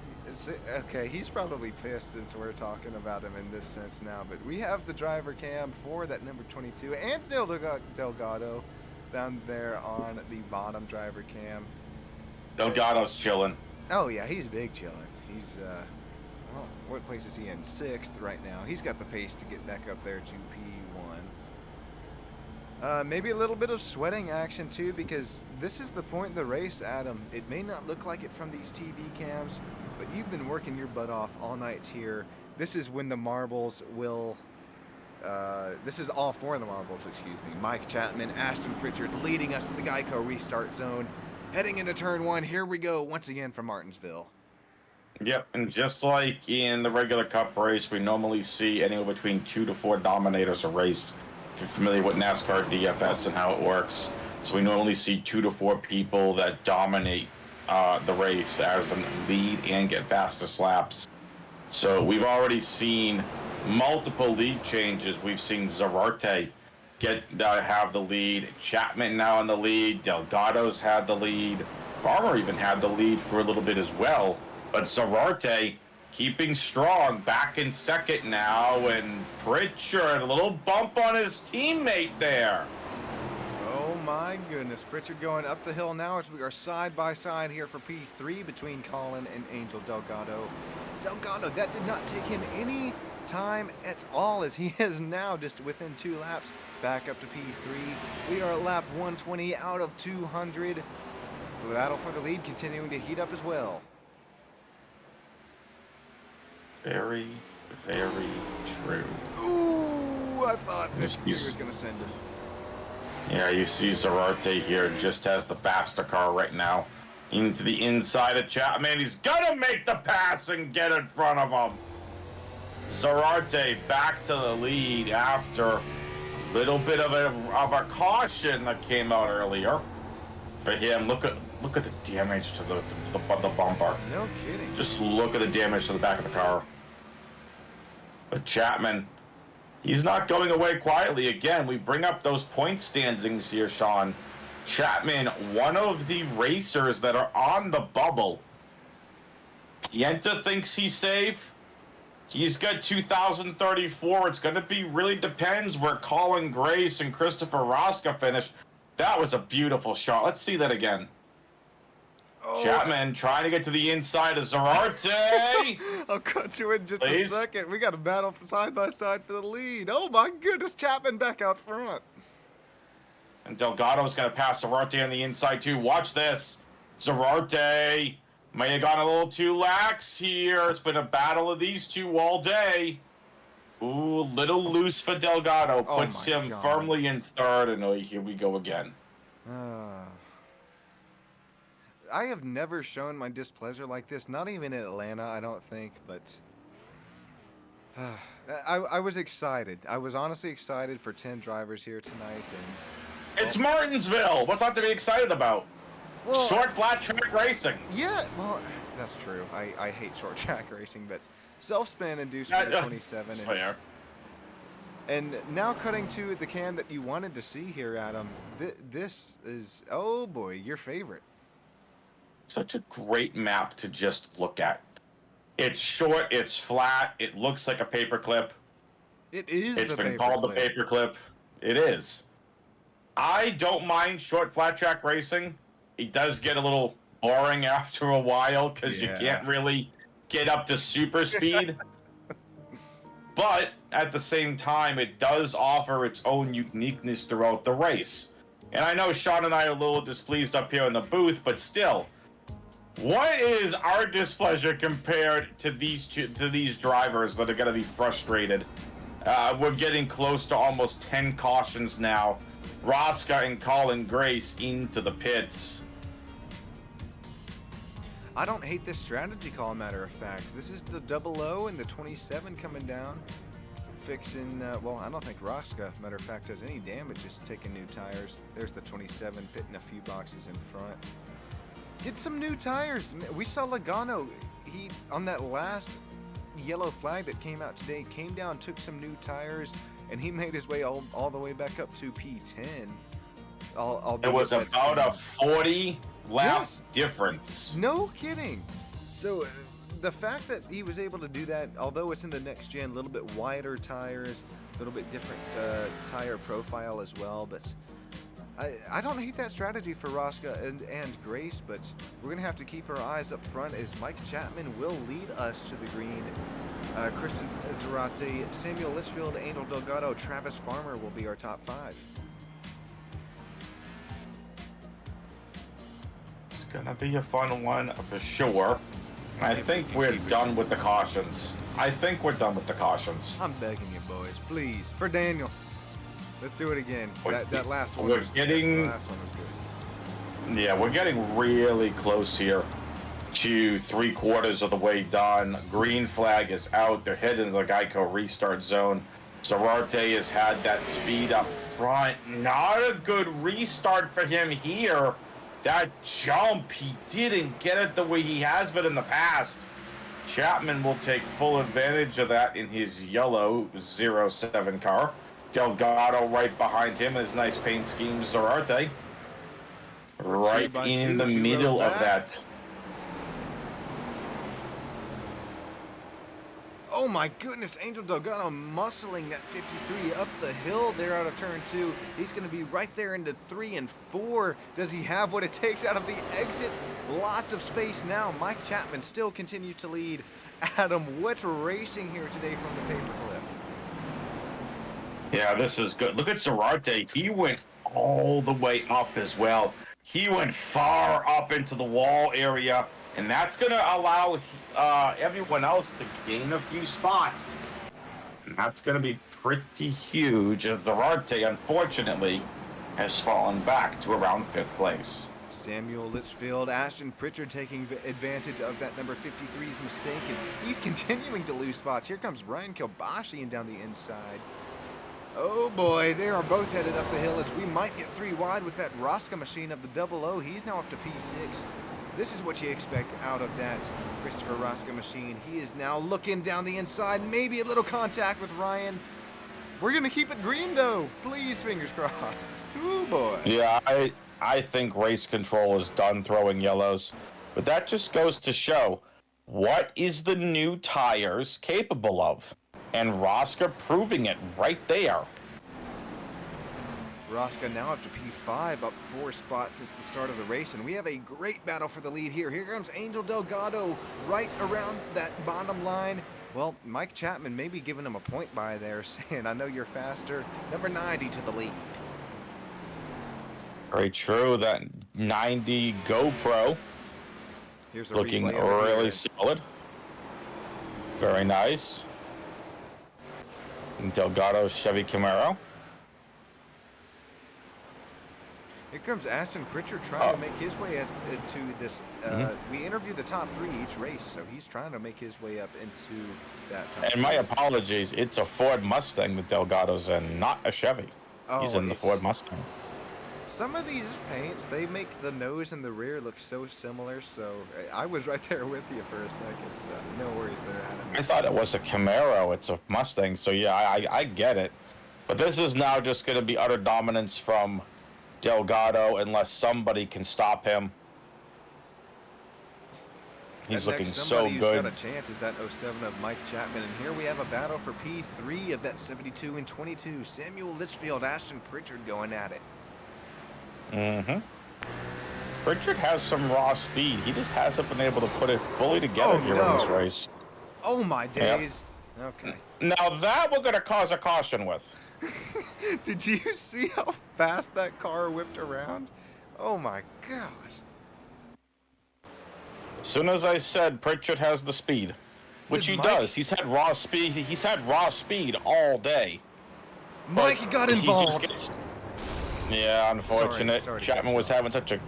Speaker 3: Okay, he's probably pissed since we're talking about him in this sense now, but we have the driver cam for that number 22 and Delgado down there on the bottom driver cam.
Speaker 2: Delgado's chilling.
Speaker 3: Oh yeah, he's big chilling. He's well, what place is he in? 6th right now. He's got the pace to get back up there to P1. Maybe a little bit of sweating action too, because this is the point in the race, Adam. It may not look like it from these TV cams, but you've been working your butt off all night here. This is when the marbles will, this is all 4 of the marbles, excuse me. Mike Chapman, Ashton Pritchard leading us to the Geico restart zone. Heading into turn 1, here we go once again from Martinsville.
Speaker 2: Yep, and just like in the regular cup race, we normally see anywhere between 2 to 4 dominators a race. If you're familiar with NASCAR DFS and how it works. So we normally see 2 to 4 people that dominate the race as a lead and get fastest laps. So we've already seen multiple lead changes. We've seen Zarate have the lead, Chapman now in the lead, Delgado's had the lead, Farmer even had the lead for a little bit as well. But Zarate keeping strong, back in second now, and Pritchard, a little bump on his teammate there.
Speaker 3: Oh my goodness, Pritchard going up the hill now as we are side by side here for P3 between Colin and Angel Delgado. Delgado, that did not take him any time at all, as he is now just within 2 laps back up to P3. We are at lap 120 out of 200. The battle for the lead continuing to heat up as well.
Speaker 2: Very, very true.
Speaker 3: Ooh, I thought he was going to send him.
Speaker 2: Yeah, you see Zarate here just has the faster car right now. Into the inside of Chapman. He's gonna make the pass and get in front of him. Zarate back to the lead after a little bit of a caution that came out earlier for him. Look at the damage to the bumper.
Speaker 3: No kidding.
Speaker 2: Just look at the damage to the back of the car. But Chapman, he's not going away quietly. Again, we bring up those point standings here, Sean. Chapman, one of the racers that are on the bubble. Yenta thinks he's safe. He's got 2034. It's going to be really depends where Colin Grace and Christopher Rosca finish. That was a beautiful shot. Let's see that again. Oh, Chapman trying to get to the inside of Zarate.
Speaker 3: I'll cut to it in just a second. We got a battle side by side for the lead. Oh my goodness, Chapman back out front.
Speaker 2: And Delgado's going to pass Zarate on the inside too. Watch this. Zarate may have gone a little too lax here. It's been a battle of these two all day. Ooh, little loose for Delgado. Puts him firmly in third. And oh, here we go again.
Speaker 3: I have never shown my displeasure like this. Not even in Atlanta, I don't think. But I was excited. I was honestly excited for 10 drivers here tonight. And
Speaker 2: it's Martinsville. What's not to be excited about? Well, short, flat track racing.
Speaker 3: Yeah, well, that's true. I hate short track racing, but self-spin induced for the 27.
Speaker 2: That's fair.
Speaker 3: And now cutting to the cam that you wanted to see here, Adam. This is, oh boy, your favorite.
Speaker 2: Such a great map to just look at. It's short, it's flat, it looks like a paperclip.
Speaker 3: It is.
Speaker 2: It's been called the paperclip. It is. I don't mind short flat track racing. It does get a little boring after a while because you can't really get up to super speed. But at the same time, it does offer its own uniqueness throughout the race. And I know Sean and I are a little displeased up here in the booth, but still, what is our displeasure compared to these drivers that are going to be frustrated? We're getting close to almost 10 cautions now. Rosca and Colin Grace into the pits.
Speaker 3: I don't hate this strategy call, matter of fact. This is the 00 and the 27 coming down. Fixing, well, I don't think Rosca, matter of fact, has any damage, just taking new tires. There's the 27 pitting a few boxes in front. Get some new tires. We saw Logano, he, on that last yellow flag that came out today, came down, took some new tires, and he made his way all the way back up to P10.
Speaker 2: It was about a 40 lap difference.
Speaker 3: No kidding. So the fact that he was able to do that, although it's in the next gen, a little bit wider tires, a little bit different tire profile as well, but I don't hate that strategy for Rosca and Grace, but we're going to have to keep our eyes up front as Mike Chapman will lead us to the green. Christian Zarate, Samuel Litchfield, Angel Delgado, Travis Farmer will be our top 5.
Speaker 2: It's going to be a fun one for sure. I think we're done with the cautions. I'm
Speaker 3: begging you, boys, please, for Daniel. Let's do it again. That last one.
Speaker 2: The last one was good. Yeah, we're getting really close here to 3/4 of the way done. Green flag is out. They're heading to the Geico restart zone. Zarate has had that speed up front. Not a good restart for him here. That jump, he didn't get it the way he has been in the past. Chapman will take full advantage of that in his yellow 07 car. Delgado right behind him, his nice paint scheme. Zarate right in the middle of that.
Speaker 3: Oh my goodness, Angel Delgado muscling that 53 up the hill there out of turn 2. He's going to be right there into 3 and 4. Does he have what it takes out of the exit? Lots of space now. Mike Chapman still continues to lead. Adam, what's racing here today from the paperclip?
Speaker 2: Yeah, this is good. Look at Zarate. He went all the way up as well. He went far up into the wall area, and that's going to allow everyone else to gain a few spots. And that's going to be pretty huge, as Zarate, unfortunately, has fallen back to around 5th place.
Speaker 3: Samuel Litchfield, Ashton Pritchard taking advantage of that number 53's mistake, and he's continuing to lose spots. Here comes Ryan Kilbashian down the inside. Oh boy, they are both headed up the hill as we might get 3 wide with that Rosca machine of the double O. He's now up to P6. This is what you expect out of that Christopher Rosca machine. He is now looking down the inside, maybe a little contact with Ryan. We're gonna keep it green though. Please, fingers crossed. Oh boy.
Speaker 2: Yeah, I think race control is done throwing yellows, but that just goes to show what is the new tires capable of. And Rosca proving it right there.
Speaker 3: Rosca now up to P5, up 4 spots since the start of the race, and we have a great battle for the lead here. Here comes Angel Delgado right around that bottom line. Well, Mike Chapman may be giving him a point by there, saying, I know you're faster. Number 90 to the lead.
Speaker 2: Very true. That 90 GoPro
Speaker 3: Here's a
Speaker 2: looking
Speaker 3: replay over
Speaker 2: really
Speaker 3: here.
Speaker 2: solid. Very nice. Delgado's Chevy Camaro.
Speaker 3: Here comes Ashton Pritchard trying to make his way into this. We interview the top 3 each race, so he's trying to make his way up into that top.
Speaker 2: And my apologies, it's a Ford Mustang that Delgado's in, not a Chevy. He's in the Ford Mustang.
Speaker 3: Some of these paints, they make the nose and the rear look so similar, so I was right there with you for a second. No worries there, Adam.
Speaker 2: I thought it was a Camaro. It's a Mustang, so yeah, I get it. But this is now just going to be utter dominance from Delgado unless somebody can stop him. He's looking so good.
Speaker 3: Got a chance is that 07 of Mike Chapman, and here we have a battle for P3 of that 72 and 22. Samuel Litchfield, Ashton Pritchard going at it.
Speaker 2: Pritchard has some raw speed. He just hasn't been able to put it fully together in this race.
Speaker 3: Oh my days. Yep. Okay.
Speaker 2: Now that we're going to cause a caution with.
Speaker 3: Did you see how fast that car whipped around? Oh my gosh.
Speaker 2: As soon as I said Pritchard has the speed, which he does. He's had raw speed. He's had raw speed all day.
Speaker 3: Mike got involved.
Speaker 2: Yeah, unfortunate.
Speaker 3: Sorry
Speaker 2: Chapman was having such a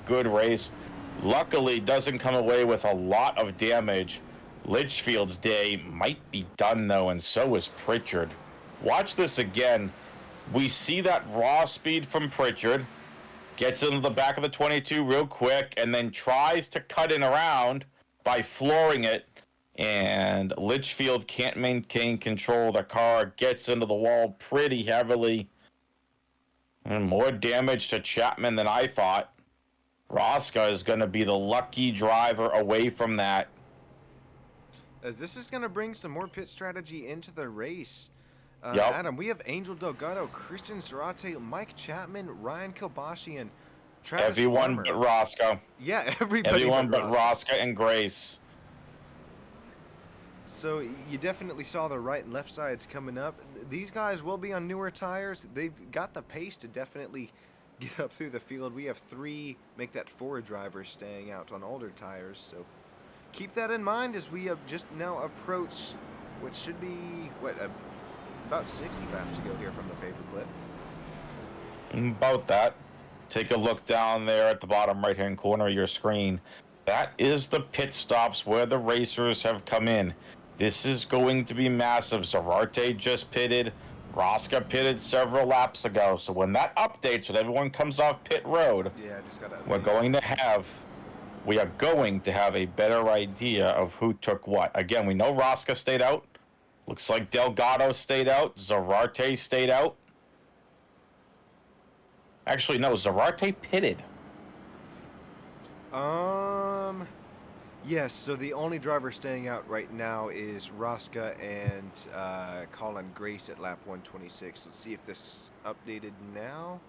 Speaker 2: good race. Luckily, doesn't come away with a lot of damage. Litchfield's day might be done though, and so is Pritchard. Watch this again. We see that raw speed from Pritchard. Gets into the back of the 22 real quick, and then tries to cut in around by flooring it. And Litchfield can't maintain control of the car. Gets into the wall pretty heavily. And more damage to Chapman than I thought. Rosca is going to be the lucky driver away from that.
Speaker 3: As this is going to bring some more pit strategy into the race.
Speaker 2: Yep.
Speaker 3: Adam, we have Angel Delgado, Christian Zarate, Mike Chapman, Ryan Kilbashian, Travis
Speaker 2: Everyone
Speaker 3: Farmer.
Speaker 2: but Rosca.
Speaker 3: Yeah, everybody
Speaker 2: Everyone but Rosca and Grace.
Speaker 3: So you definitely saw the right and left sides coming up. These guys will be on newer tires. They've got the pace to definitely get up through the field. We have 3, make that 4 drivers staying out on older tires. So keep that in mind as we just now approach what should be, about 60 laps to go here from the paperclip.
Speaker 2: About that. Take a look down there at the bottom right-hand corner of your screen. That is the pit stops where the racers have come in. This is going to be massive. Zarate just pitted. Rosca pitted several laps ago. So when that updates, when everyone comes off pit road, we are going to have a better idea of who took what. Again, we know Rosca stayed out. Looks like Delgado stayed out. Zarate stayed out. Actually, no, Zarate pitted.
Speaker 3: Yes, so the only driver staying out right now is Rosca and Colin Grace at lap 126. Let's see if this updated now.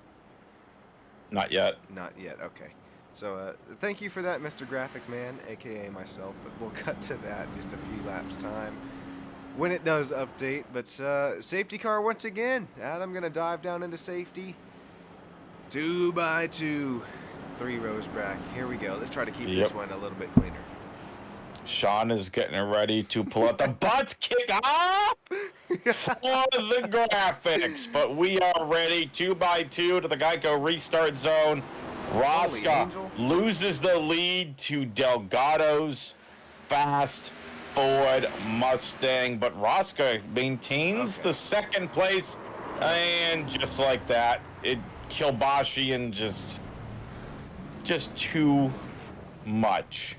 Speaker 2: Not yet.
Speaker 3: Not yet, okay. So thank you for that, Mr. Graphic Man, aka myself, but we'll cut to that in just a few laps time when it does update. But safety car once again. Adam gonna dive down into safety. 2 by 2. 3 rows back. Here we go. Let's try to keep this one a little bit cleaner.
Speaker 2: Sean is getting ready to pull out the butt kick off for the graphics, but we are ready. 2 by 2 to the Geico restart zone. Rosca loses the lead to Delgado's fast Ford Mustang, but Rosca maintains the second place, and just like that, it Kilbashi and just too much.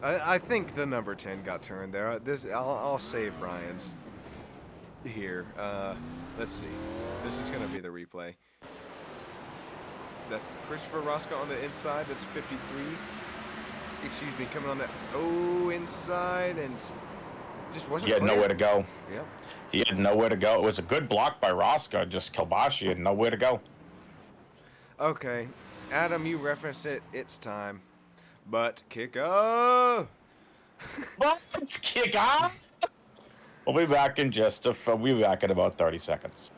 Speaker 3: I think the number 10 got turned there. I'll save Ryan's here. Let's see. This is gonna be the replay. That's Christopher Rosca on the inside. That's 53. Excuse me, coming on that inside, and just wasn't.
Speaker 2: He had nowhere to go.
Speaker 3: Yep.
Speaker 2: He had nowhere to go. It was a good block by Rosca. Just Kilbashi had nowhere to go.
Speaker 3: Okay, Adam, you referenced it. It's time. But kick off.
Speaker 2: Let's kick off. We'll be back in we'll be back in about 30 seconds.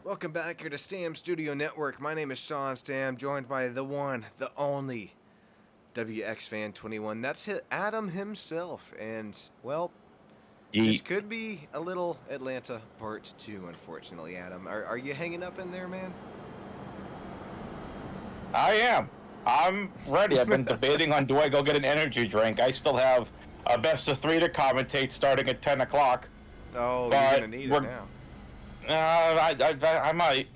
Speaker 3: Welcome back here to Stam Studio Network. My name is Sean Stam, joined by the one, the only WX Fan 21. That's Adam himself, and well, this could be a little Atlanta Part 2, unfortunately. Adam, are you hanging up in there, man?
Speaker 2: I am. I'm ready. I've been debating on, do I go get an energy drink? I still have a best of 3 to commentate starting at 10 o'clock.
Speaker 3: Oh, you're gonna need it now.
Speaker 2: I might.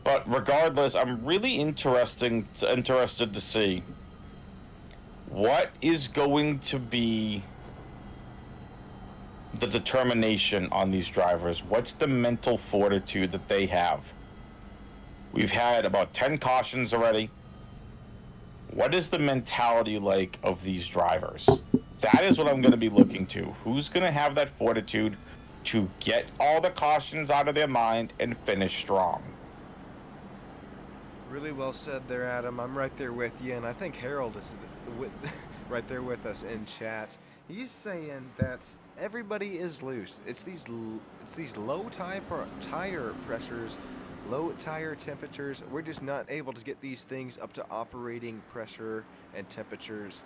Speaker 2: But regardless, I'm really interested to see what is going to be the determination on these drivers. What's the mental fortitude that they have? We've had about 10 cautions already. What is the mentality like of these drivers? That is what I'm going to be looking to. Who's going to have that fortitude to get all the cautions out of their mind and finish strong?
Speaker 3: Really well said there, Adam. I'm right there with you, and I think Harold is right there with us in chat. He's saying that everybody is loose. It's these low tire pressures, low tire temperatures. We're just not able to get these things up to operating pressure and temperatures.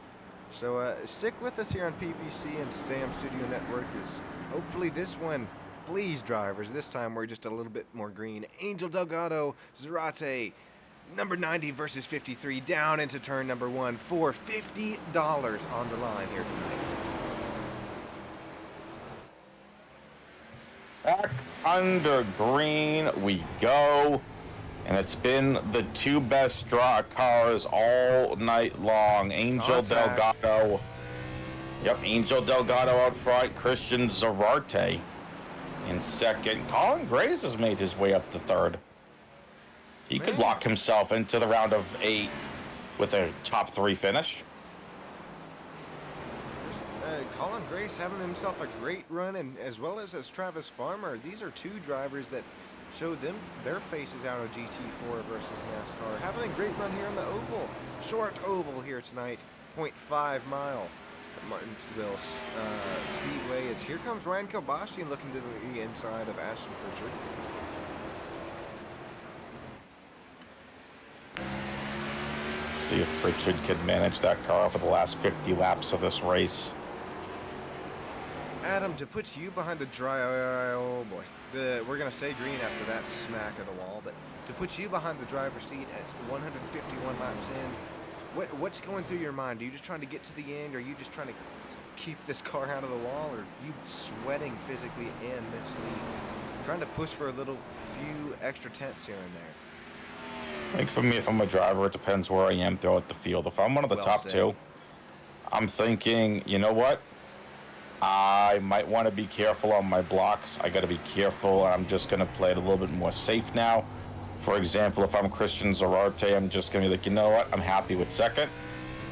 Speaker 3: So stick with us here on PPC and Stam Studio Network. Is hopefully this one, please drivers, this time we're just a little bit more green. Angel Delgado, Zarate, number 90 versus 53, down into turn number 1 for $50 on the line here tonight.
Speaker 2: Back under green we go. And it's been the 2 best cars all night long. Angel Delgado. Yep, Angel Delgado out front. Christian Zarate in second. Colin Grace has made his way up to third. He could lock himself into the round of 8 with a top 3 finish.
Speaker 3: Colin Grace having himself a great run, and as well as Travis Farmer. These are 2 drivers that showed their faces out of GT4 versus NASCAR. Having a great run here on the oval. Short oval here tonight. 0.5 mile at Martinsville Speedway. Here comes Ryan Kilbashi looking to the inside of Ashton Pritchard.
Speaker 2: See if Pritchard can manage that car for the last 50 laps of this race.
Speaker 3: Adam, to put you behind the oh boy. We're going to say green after that smack of the wall, but to put you behind the driver's seat at 151 laps in, What's going through your mind? Are you just trying to get to the end? Or are you just trying to keep this car out of the wall? Or are you sweating physically and mentally, trying to push for a little few extra tenths here and there?
Speaker 2: I think for me, if I'm a driver, it depends where I am throughout the field. If I'm one of the
Speaker 3: Well
Speaker 2: top
Speaker 3: said.
Speaker 2: two, I'm thinking, you know what? I might want to be careful on my blocks. I got to be careful. I'm just going to play it a little bit more safe now. For example, if I'm Christian Zarate, I'm just going to be like, you know what? I'm happy with second.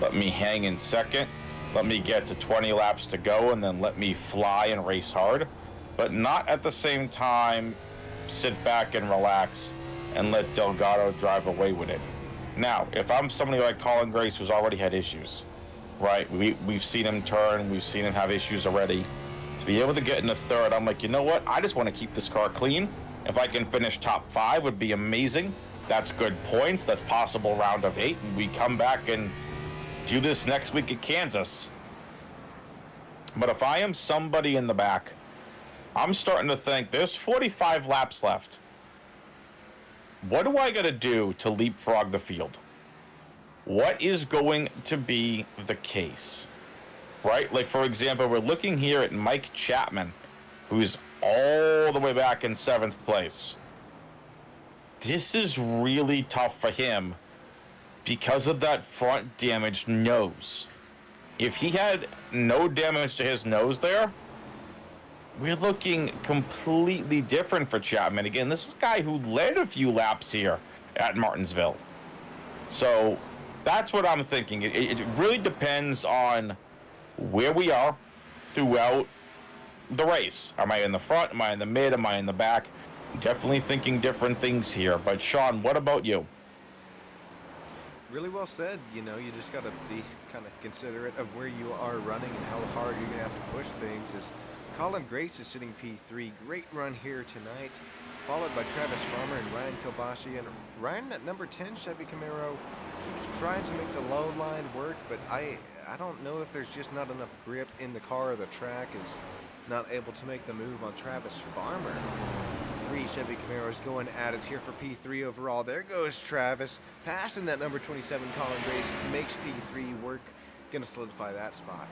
Speaker 2: Let me hang in second. Let me get to 20 laps to go, and then let me fly and race hard. But not at the same time sit back and relax and let Delgado drive away with it. Now, if I'm somebody like Colin Grace who's already had issues, right? We've seen him turn. We've seen him have issues already. To be able to get in the third, I'm like, you know what? I just want to keep this car clean. If I can finish top 5 would be amazing. That's good points. That's possible round of 8. And we come back and do this next week at Kansas. But if I am somebody in the back, I'm starting to think there's 45 laps left. What do I got to do to leapfrog the field? What is going to be the case? Right? Like, for example, we're looking here at Mike Chapman, who's all the way back in 7th place. This is really tough for him because of that front damaged nose. If he had no damage to his nose there, we're looking completely different for Chapman. Again, this is a guy who led a few laps here at Martinsville. So that's what I'm thinking. It really depends on where we are throughout the race. Am I in the front? Am I in the mid? Am I in the back? Definitely thinking different things here. But Sean, what about you?
Speaker 3: Really well said. You know, you just got to be kind of considerate of where you are running and how hard you're going to have to push things. As Colin Grace is sitting P3. Great run here tonight, followed by Travis Farmer and Ryan Kilbashi. And Ryan at number 10, Chevy Camaro, keeps trying to make the low line work, but I don't know if there's just not enough grip in the car or the track is not able to make the move on Travis Farmer. 3 Chevy Camaros going at it here for P3 overall. There goes Travis, passing that number 27 Colin Grace, makes P3 work. Gonna solidify that spot.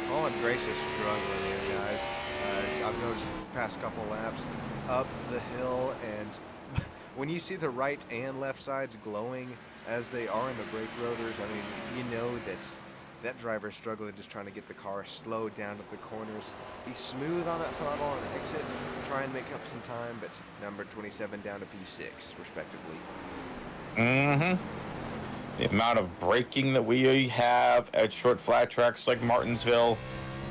Speaker 3: Colin Grace is struggling here, guys. I've noticed the past couple laps up the hill, and when you see the right and left sides glowing as they are in the brake rotors, I mean, you know that driver's struggling, just trying to get the car slowed down at the corners. Be smooth on that throttle on exit, try and make up some time, but number 27 down to P6, respectively.
Speaker 2: The amount of braking that we have at short flat tracks like Martinsville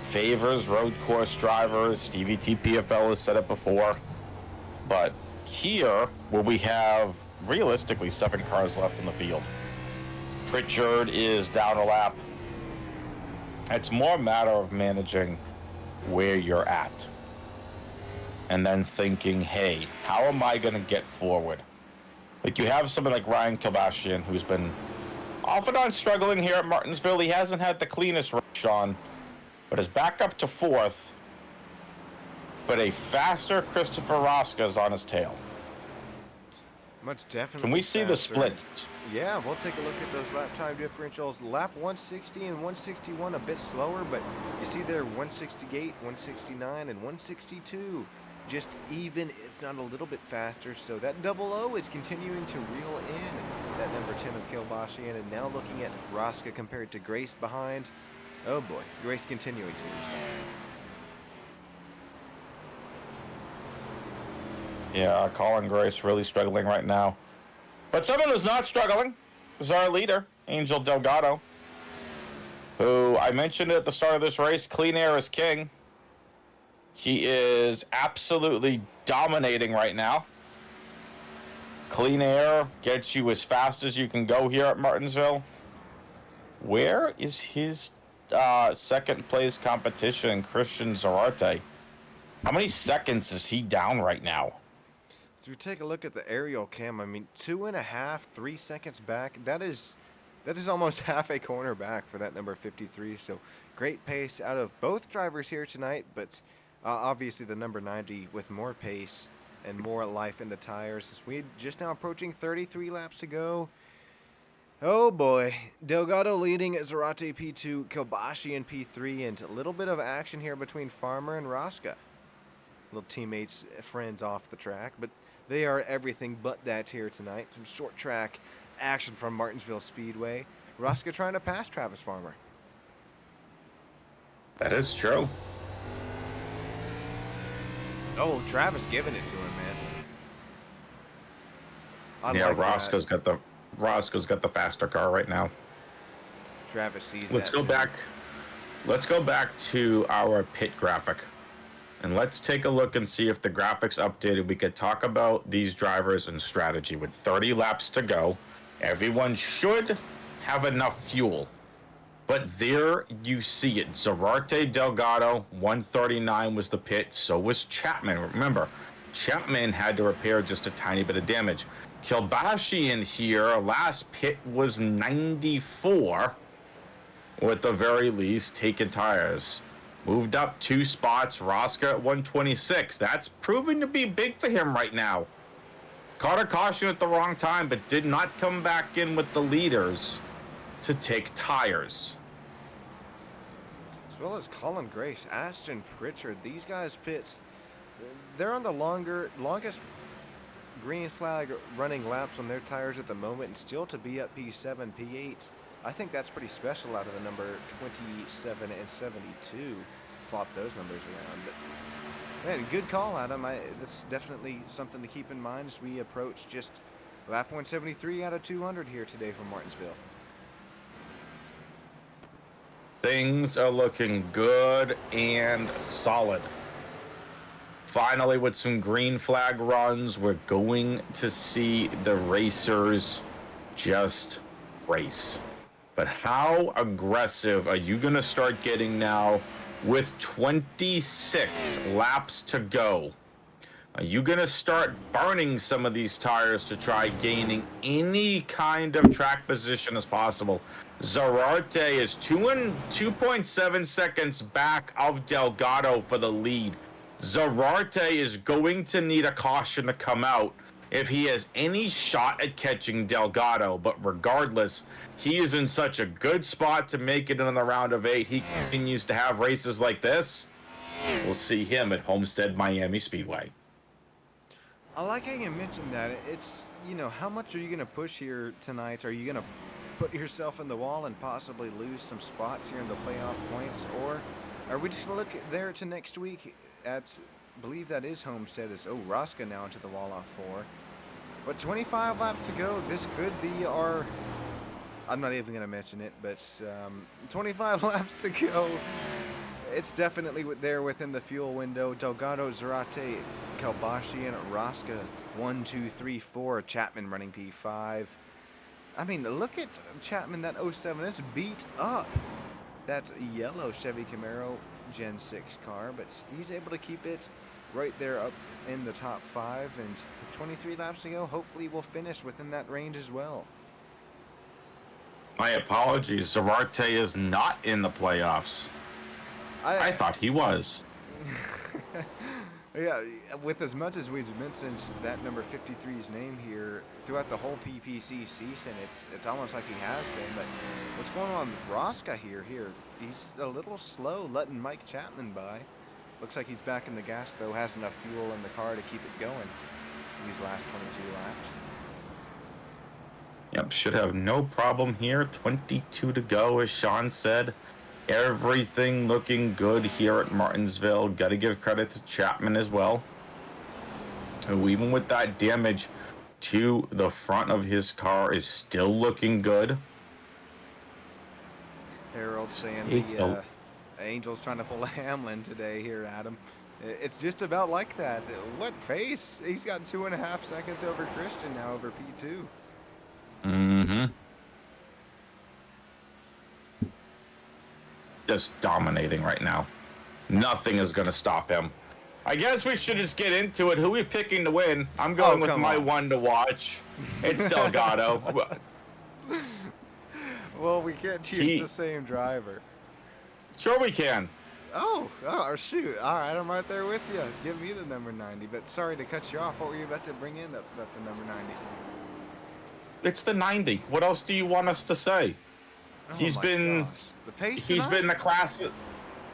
Speaker 2: favors road course drivers. Stevie TPFL has said it before. But here, where we have realistically 7 cars left in the field, Pritchard is down a lap. It's more a matter of managing where you're at and then thinking, hey, how am I going to get forward? Like, you have somebody like Ryan Kilbashian, who's been off and on struggling here at Martinsville. He hasn't had the cleanest race, Sean, but is back up to 4th. But a faster Christopher Rosca is on his tail.
Speaker 3: Much definitely.
Speaker 2: Can we see
Speaker 3: faster.
Speaker 2: the splits?
Speaker 3: Yeah, we'll take a look at those lap time differentials. Lap 160 and 161 a bit slower, but you see there 168, 169, and 162. Just even, if not a little bit faster. So that 00 is continuing to reel in that number 10 of Kilbashian, and now looking at Rosca compared to Grace behind. Oh boy, Grace continuing to lose time.
Speaker 2: Yeah, Colin Grace really struggling right now. But someone who's not struggling is our leader, Angel Delgado, who I mentioned at the start of this race, clean air is king. He is absolutely dominating right now. Clean air gets you as fast as you can go here at Martinsville. Where is his second place competition, Christian Zarate? How many seconds is he down right now?
Speaker 3: So we take a look at the aerial cam. I mean, 2.5, 3 seconds back. That is almost half a corner back for that number 53. So great pace out of both drivers here tonight, but obviously the number 90 with more pace. and more life in the tires. As we just now approaching 33 laps to go. Oh boy, Delgado leading Zarate P2, Kobashi in P3, and a little bit of action here between Farmer and Rosca. Little teammates, friends off the track, but they are everything but that here tonight. Some short track action from Martinsville Speedway. Rosca trying to pass Travis Farmer.
Speaker 2: That is true.
Speaker 3: Oh, Travis giving it to him, man.
Speaker 2: Yeah,
Speaker 3: Unlike
Speaker 2: Roscoe's got the faster car right now.
Speaker 3: Travis sees
Speaker 2: Let's
Speaker 3: that
Speaker 2: go
Speaker 3: too.
Speaker 2: back. Let's go back to our pit graphic. And let's take a look and see if the graphics updated. We could talk about these drivers and strategy. With 30 laps to go, everyone should have enough fuel. But there you see it. Zarate Delgado, 139 was the pit. So was Chapman. Remember, Chapman had to repair just a tiny bit of damage. Kilbashi in here, last pit was 94. Or at the very least, taking tires. Moved up 2 spots. Rosca at 126. That's proving to be big for him right now. Caught a caution at the wrong time, but did not come back in with the leaders to take tires.
Speaker 3: As well as Colin Grace, Ashton Pritchard. These guys pit. They're on the longest green flag running laps on their tires at the moment, and still to be up P7, P8. I think that's pretty special out of the number 27 and 72. Flop those numbers around. But man, good call, Adam. That's definitely something to keep in mind as we approach just lap 173 out of 200 here today from Martinsville.
Speaker 2: Things are looking good and solid. Finally, with some green flag runs, we're going to see the racers just race. But how aggressive are you going to start getting now with 26 laps to go? Are you going to start burning some of these tires to try gaining any kind of track position as possible? Zarate is 2.7 seconds back of Delgado for the lead. Zarate is going to need a caution to come out if he has any shot at catching Delgado, but regardless, he is in such a good spot to make it in the round of 8. He continues to have races like this. We'll see him at Homestead Miami Speedway.
Speaker 3: I like how you mentioned that. It's, you know, how much are you going to push here tonight? Are you going to put yourself in the wall and possibly lose some spots here in the playoff points? Or are we just going to look there to next week at, I believe that is Homestead, Rosca now into the wall off 4. But 25 laps to go. This could be our, I'm not even going to mention it, but 25 laps to go. It's definitely there within the fuel window. Delgado, Zarate, Kalbashi, and Rosca 1, 2, 3, 4. Chapman running P5. I mean, look at Chapman, that 07. It's beat up. That yellow Chevy Camaro Gen 6 car, but he's able to keep it right there up in the top 5. And with 23 laps to go, hopefully we'll finish within that range as well.
Speaker 2: My apologies. Zarate is not in the playoffs. I thought he was.
Speaker 3: Yeah, with as much as we've mentioned that number 53's name here throughout the whole PPC season, it's almost like he has been. But what's going on with Rosca here? He's a little slow letting Mike Chapman by. Looks like he's back in the gas, though, has enough fuel in the car to keep it going in these last 22 laps.
Speaker 2: Yep, should have no problem here. 22 to go, as Sean said. Everything looking good here at Martinsville. Got to give credit to Chapman as well, who even with that damage to the front of his car is still looking good.
Speaker 3: Harold saying the Angels trying to pull a Hamlin today here, Adam. It's just about like that. What pace? He's got 2.5 seconds over Christian now over P2.
Speaker 2: Mm-hmm. Just dominating right now. Nothing is going to stop him. I guess we should just get into it. Who are we picking to win? I'm going with my one to watch. It's Delgado.
Speaker 3: Well, we can't choose the same driver.
Speaker 2: Sure we can.
Speaker 3: Oh, shoot. All right, I'm right there with you. Give me the number 90. But sorry to cut you off. What were you about to bring in about the number 90?
Speaker 2: It's the 90. What else do you want us to say?
Speaker 3: Oh
Speaker 2: He's
Speaker 3: my
Speaker 2: been
Speaker 3: gosh. The pace
Speaker 2: he's
Speaker 3: tonight?
Speaker 2: been the class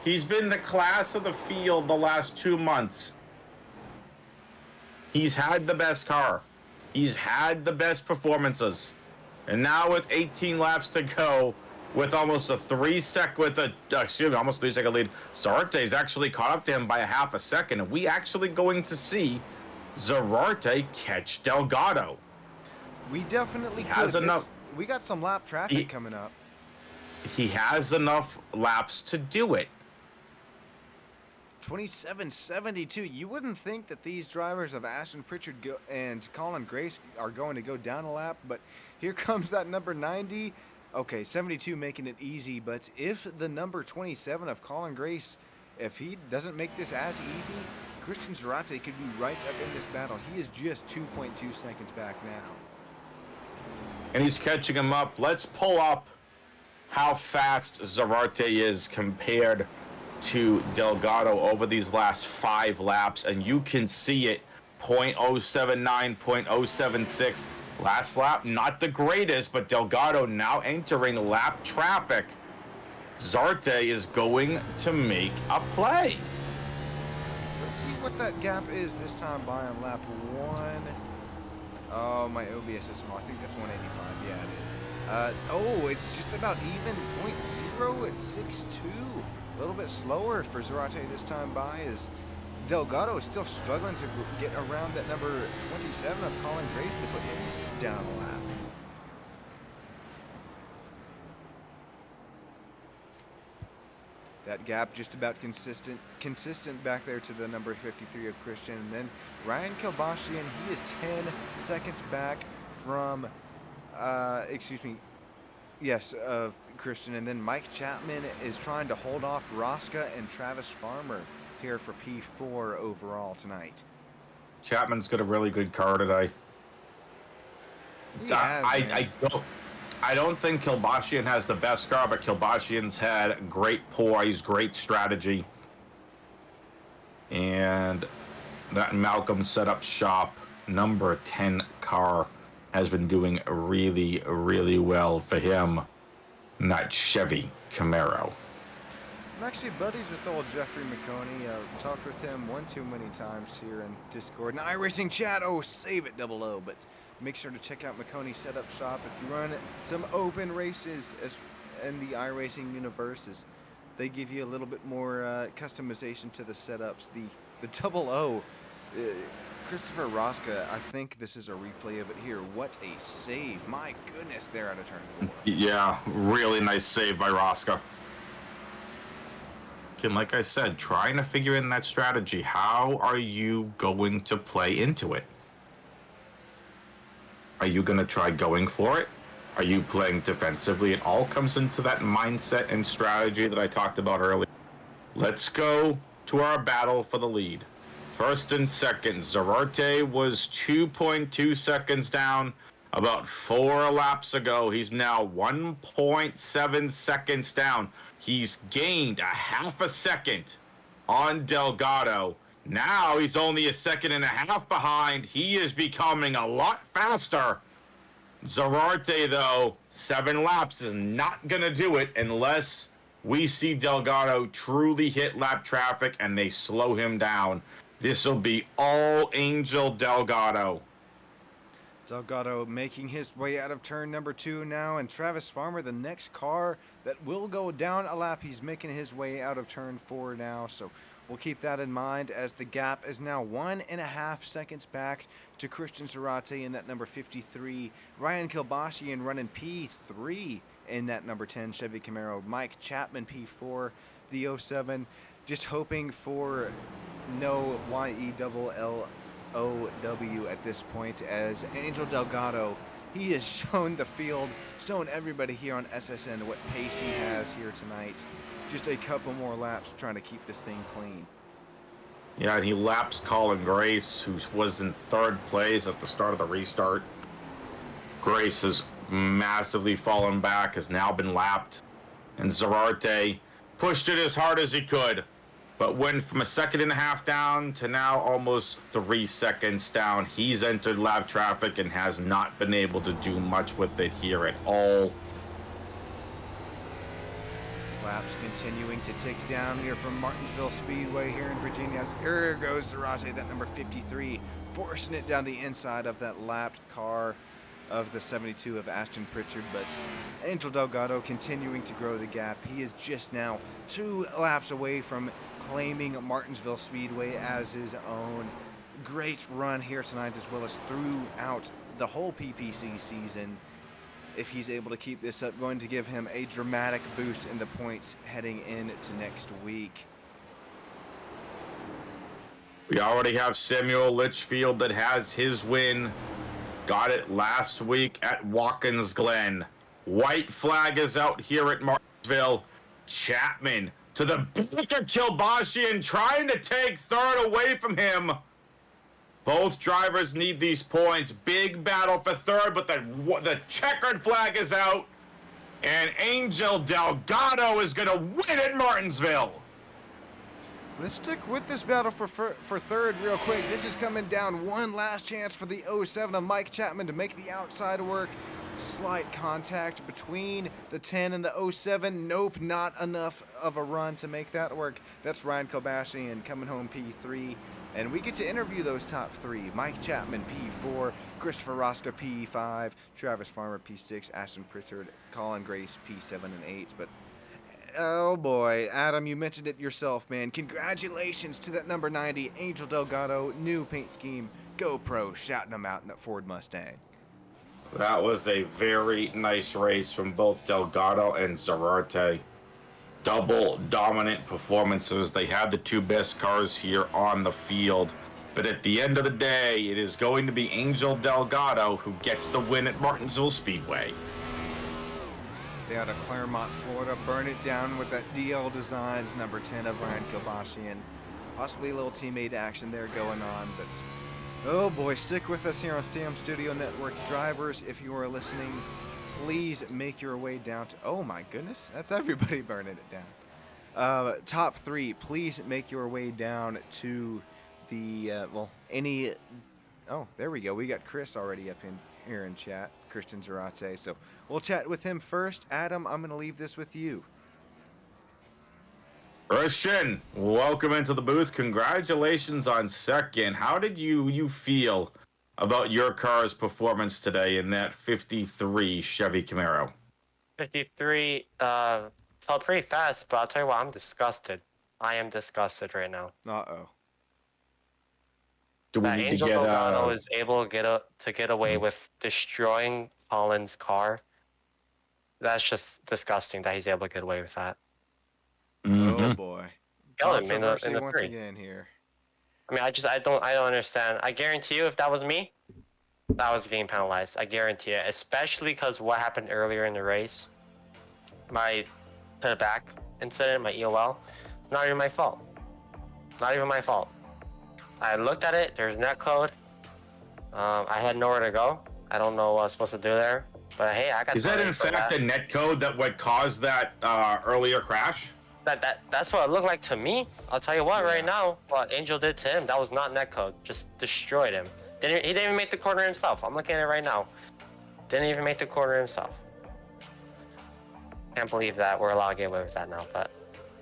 Speaker 2: he's been the class of the field the last 2 months. He's had the best car. He's had the best performances. And now with 18 laps to go, with almost almost 3-second lead, Zarate's actually caught up to him by a half a second. And we actually going to see Zarate catch Delgado.
Speaker 3: We definitely
Speaker 2: He has enough.
Speaker 3: We got some lap traffic coming up.
Speaker 2: He has enough laps to do it.
Speaker 3: 27.72. You wouldn't think that these drivers of Ashton Pritchard and Colin Grace are going to go down a lap, but here comes that number 90. Okay, 72 making it easy, but if the number 27 of Colin Grace, if he doesn't make this as easy, Christian Zarate could be right up in this battle. He is just 2.2 seconds back now.
Speaker 2: And he's catching him up. Let's pull up how fast Zarate is compared to Delgado over these last 5 laps, and you can see it. 0.079, 0.076. Last lap, not the greatest, but Delgado now entering lap traffic. Zarate is going to make a play.
Speaker 3: Let's see what that gap is this time by on lap 1. Oh, my OBS is small. I think that's 185. Yeah, it is. Oh, it's just about even. 0.0 at 6.2. A little bit slower for Zarate this time by, as Delgado is still struggling to get around that number 27 of Colin Grace to put him down a lap. That gap just about consistent back there to the number 53 of Christian. And then Ryan Kilbashian, he is 10 seconds back from, of Christian. And then Mike Chapman is trying to hold off Rosca and Travis Farmer here for P4 overall tonight.
Speaker 2: Chapman's got a really good car today. I don't think Kilbashian has the best car, but Kilbashian's had great poise, great strategy. And that Malcolm setup shop number 10 car has been doing really, really well for him. And that Chevy Camaro.
Speaker 3: I'm actually buddies with old Jeffrey McConey. I've talked with him one too many times here in Discord. And iRacing chat, oh, save it, 00. But make sure to check out McConey's setup shop. If you run some open races in the iRacing universes, they give you a little bit more customization to the setups. The 00, Christopher Rosca, I think this is a replay of it here. What a save. My goodness, they're out of turn 4.
Speaker 2: Yeah, really nice save by Rosca. And like I said, trying to figure in that strategy. How are you going to play into it? Are you going to try going for it? Are you playing defensively? It all comes into that mindset and strategy that I talked about earlier. Let's go to our battle for the lead. First and second, Zarate was 2.2 seconds down about 4 laps ago. He's now 1.7 seconds down. He's gained a half a second on Delgado. Now he's only a second and a half behind. He is becoming a lot faster. Zarate, though, 7 laps is not going to do it unless we see Delgado truly hit lap traffic and they slow him down. This will be all Angel Delgado.
Speaker 3: Delgado making his way out of turn number 2 now, and Travis Farmer, the next car that will go down a lap. He's making his way out of turn 4 now, so we'll keep that in mind as the gap is now 1.5 seconds back to Christian Zarate in that number 53. Ryan Kilbashian running P3 in that number 10 Chevy Camaro. Mike Chapman P4, the 07, just hoping for no YELLOW at this point, as Angel Delgado, he has shown the field, shown everybody here on SSN what pace he has here tonight. Just a couple more laps trying to keep this thing clean.
Speaker 2: Yeah, and he laps Colin Grace, who was in 3rd place at the start of the restart. Grace has massively fallen back, has now been lapped. And Zarate pushed it as hard as he could, but went from a 1.5 seconds down to now almost 3 seconds down. He's entered lap traffic and has not been able to do much with it here at all.
Speaker 3: Laps continuing to tick down here from Martinsville Speedway here in Virginia. Here goes Zarate, that number 53, forcing it down the inside of that lapped car of the 72 of Ashton Pritchard, but Angel Delgado continuing to grow the gap. He is just now 2 laps away from claiming Martinsville Speedway as his own. Great run here tonight, as well as throughout the whole PPC season. If he's able to keep this up, going to give him a dramatic boost in the points heading into next week.
Speaker 2: We already have Samuel Litchfield that has his win. Got it last week at Watkins Glen. White flag is out here at Martinsville. Chapman to the back of Kilbashian, trying to take third away from him. Both drivers need these points. Big battle for third, but the checkered flag is out. And Angel Delgado is going to win at Martinsville.
Speaker 3: Let's stick with this battle for third real quick. This is coming down. One last chance for the 07 of Mike Chapman to make the outside work. Slight contact between the 10 and the 07. Nope, not enough of a run to make that work. That's Ryan Kilbashian coming home P3. And we get to interview those top 3. Mike Chapman, P4, Christopher Rosca, P5, Travis Farmer, P6, Ashton Pritchard, Colin Grace, P7 and 8. But, oh boy, Adam, you mentioned it yourself, man. Congratulations to that number 90, Angel Delgado, new paint scheme, GoPro, shouting him out in that Ford Mustang.
Speaker 2: That was a very nice race from both Delgado and Zarate. Double dominant performances. They had the 2 best cars here on the field. But at the end of the day, it is going to be Angel Delgado who gets the win at Martinsville Speedway.
Speaker 3: They out of Claremont, Florida. Burn it down with that DL Designs number 10 of Ryan Kilbashian. Possibly a little teammate action there going on, but oh boy, stick with us here on Stam Studio Network. Drivers, if you are listening, please make your way down to, oh my goodness, that's everybody burning it down. Top 3, please make your way down to the, oh, there we go. We got Chris already up in here in chat, Christian Zarate. So we'll chat with him first. Adam, I'm going to leave this with you.
Speaker 2: Christian, welcome into the booth. Congratulations on second. How did you feel about your car's performance today in that 53 Chevy Camaro?
Speaker 4: 53 felt pretty fast, but I'll tell you what, I'm disgusted. I am disgusted right now.
Speaker 3: Uh-oh.
Speaker 2: Do we
Speaker 4: that
Speaker 2: need
Speaker 4: Angel
Speaker 2: to get
Speaker 4: Delgado is able to get away with destroying Colin's car. That's just disgusting that he's able to get away with that.
Speaker 3: Oh boy.
Speaker 4: Kill him in the
Speaker 3: once
Speaker 4: 3.
Speaker 3: again here.
Speaker 4: I mean, I don't understand. I guarantee you, if that was me, that was getting penalized. I guarantee it. Especially because what happened earlier in the race, my put it back incident, my EOL, not even my fault. Not even my fault. I looked at it. There's net code. I had nowhere to go. I don't know what I was supposed to do there. But hey, I got.
Speaker 2: Is that in fact the net code that would cause that earlier crash?
Speaker 4: That's what it looked like to me. I'll tell you what, right now, what Angel did to him, that was not netcode. Just destroyed him. He didn't even make the corner himself. I'm looking at it right now. Didn't even make the corner himself. Can't believe that we're allowed to get away with that now, but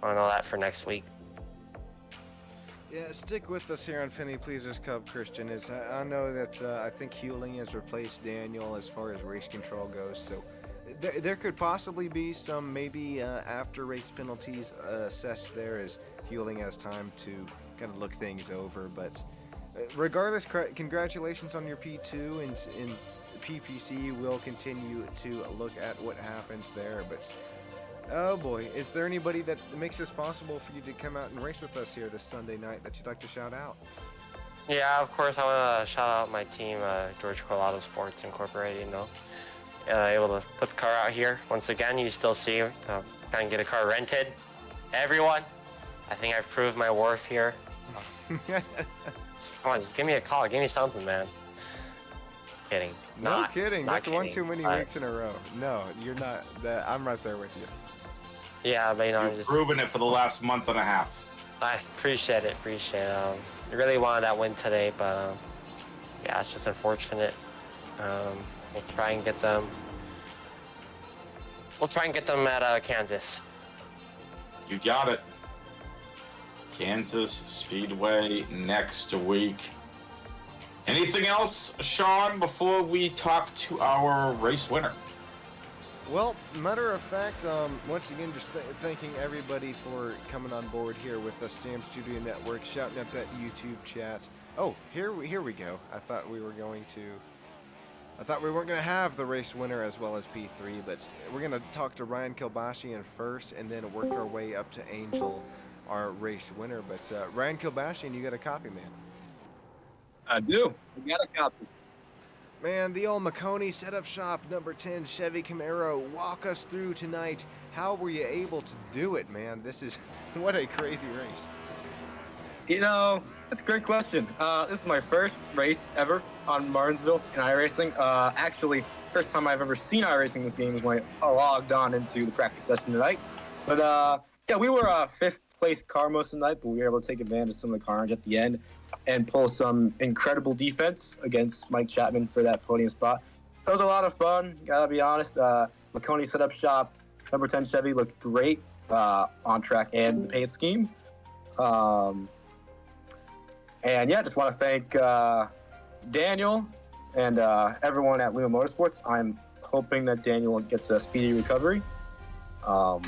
Speaker 4: I don't know that for next week.
Speaker 3: Yeah, stick with us here on Penny Pleasers Cup, Christian. I know that I think Hewling has replaced Daniel as far as race control goes, so there could possibly be some maybe after race penalties assessed there as Hewling has time to kind of look things over. But regardless, congratulations on your P2, and in PPC we'll continue to look at what happens there. But oh boy, is there anybody that makes this possible for you to come out and race with us here this Sunday night that you'd like to shout out?
Speaker 4: Yeah, of course, I want to shout out my team, George Colado Sports Incorporated, you know. Able to put the car out here. Once again, you still see, trying to get a car rented. Everyone, I think I've proved my worth here. Come on, just give me a call. Give me something, man. Kidding.
Speaker 3: No kidding.
Speaker 4: Not
Speaker 3: That's
Speaker 4: kidding.
Speaker 3: one too many weeks in a row. No, you're not. I'm right there with you.
Speaker 4: Yeah, but I'm
Speaker 2: You've
Speaker 4: just
Speaker 2: proven it for the last month and a half.
Speaker 4: I appreciate it. I really wanted that win today, but yeah, it's just unfortunate. We'll try and get them. We'll try and get them at Kansas.
Speaker 2: You got it. Kansas Speedway next week. Anything else, Sean, before we talk to our race winner?
Speaker 3: Well, matter of fact, once again, just thanking everybody for coming on board here with the Sam Studio Network, shouting out that YouTube chat. Oh, here we go. I thought we weren't going to have the race winner as well as P3, but we're going to talk to Ryan Kilbashian first and then work our way up to Angel, our race winner. But Ryan Kilbashian, you got a copy, man?
Speaker 5: I do. I got a copy.
Speaker 3: Man, the old McConey setup shop, number 10 Chevy Camaro. Walk us through tonight. How were you able to do it, man? This is what a crazy race.
Speaker 5: You know, that's a great question. This is my first race ever on Martinsville in iRacing. Actually, first time I've ever seen iRacing this game is when I logged on into the practice session tonight. But yeah, we were fifth place car most of the night, but we were able to take advantage of some of the carnage at the end and pull some incredible defense against Mike Chapman for that podium spot. It was a lot of fun, gotta be honest. McConey setup shop, number 10 Chevy looked great on track and the paint scheme. And yeah, just want to thank Daniel and everyone at Lima Motorsports. I'm hoping that Daniel gets a speedy recovery. But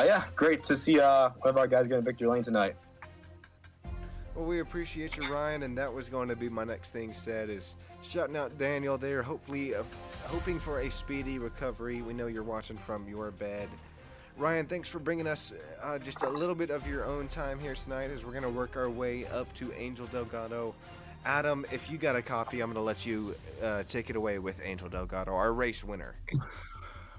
Speaker 5: yeah, great to see one of our guys get in victory lane tonight.
Speaker 3: Well, we appreciate you, Ryan, and that was going to be my next thing said is shouting out Daniel there, hopefully hoping for a speedy recovery. We know you're watching from your bed. Ryan, thanks for bringing us just a little bit of your own time here tonight as we're going to work our way up to Angel Delgado. Adam, if you got a copy, I'm going to let you take it away with Angel Delgado, our race winner.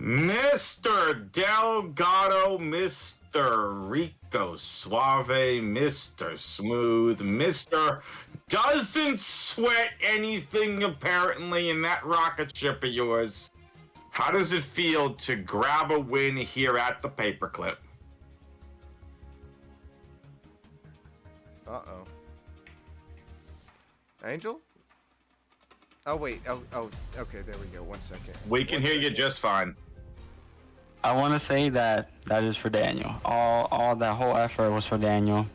Speaker 2: Mr. Delgado, Mr. Rico Suave, Mr. Smooth, Mr. Doesn't sweat anything apparently in that rocket ship of yours. How does it feel to grab a win here at the Paperclip?
Speaker 3: Uh-oh. Angel? Oh, wait. Oh, okay, there we go. 1 second.
Speaker 2: We can hear you just fine.
Speaker 6: I want to say that is for Daniel. All that whole effort was for Daniel.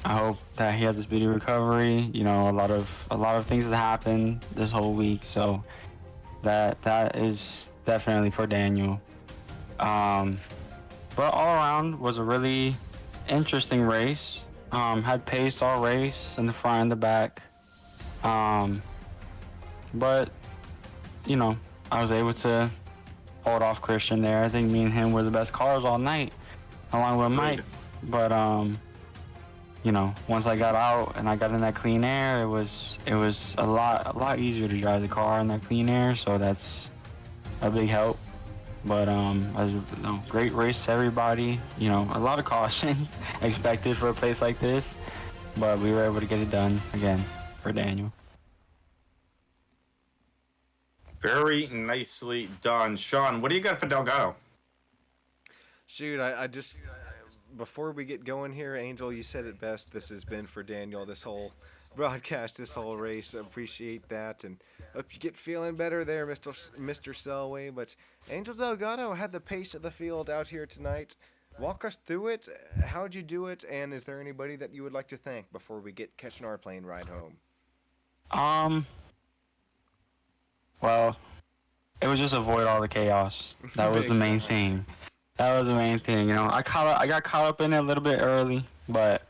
Speaker 6: I hope that he has a speedy recovery. You know, a lot of things have happened this whole week, so that is definitely for Daniel. But all around was a really interesting race. Had pace all race in the front and the back. But you know, I was able to hold off Christian there. I think me and him were the best cars all night, along with Mike. But you know, once I got out and I got in that clean air, it was a lot easier to drive the car in that clean air. So that's a big help. But great race to everybody. You know, a lot of cautions expected for a place like this, but we were able to get it done again for Daniel.
Speaker 2: Very nicely done. Sean, what do you got for Delgado?
Speaker 3: Shoot, I just... Before we get going here, Angel, you said it best. This has been for Daniel, this whole broadcast, this whole race. I appreciate that, and hope you get feeling better there, Mr. Selway. But Angel Delgado had the pace of the field out here tonight. Walk us through it. How'd you do it? And is there anybody that you would like to thank before we get catching our plane ride home?
Speaker 6: Well, it was just avoid all the chaos. That was the main thing. That was the main thing. You know, I got caught up in it a little bit early, but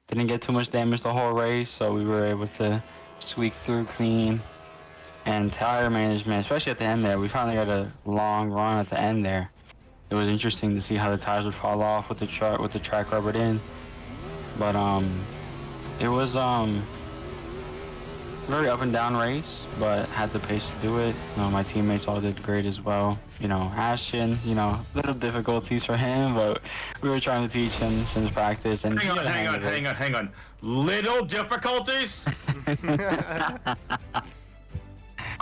Speaker 6: didn't get too much damage the whole race, so we were able to squeak through clean. And tire management, especially at the end there, we finally got a long run at the end there. It was interesting to see how the tires would fall off with the track rubbered in. But it was very up and down race, but had the pace to do it. You know, my teammates all did great as well. You know, Ashton, you know, little difficulties for him, but we were trying to teach him since practice. And
Speaker 2: Hang on. Little difficulties?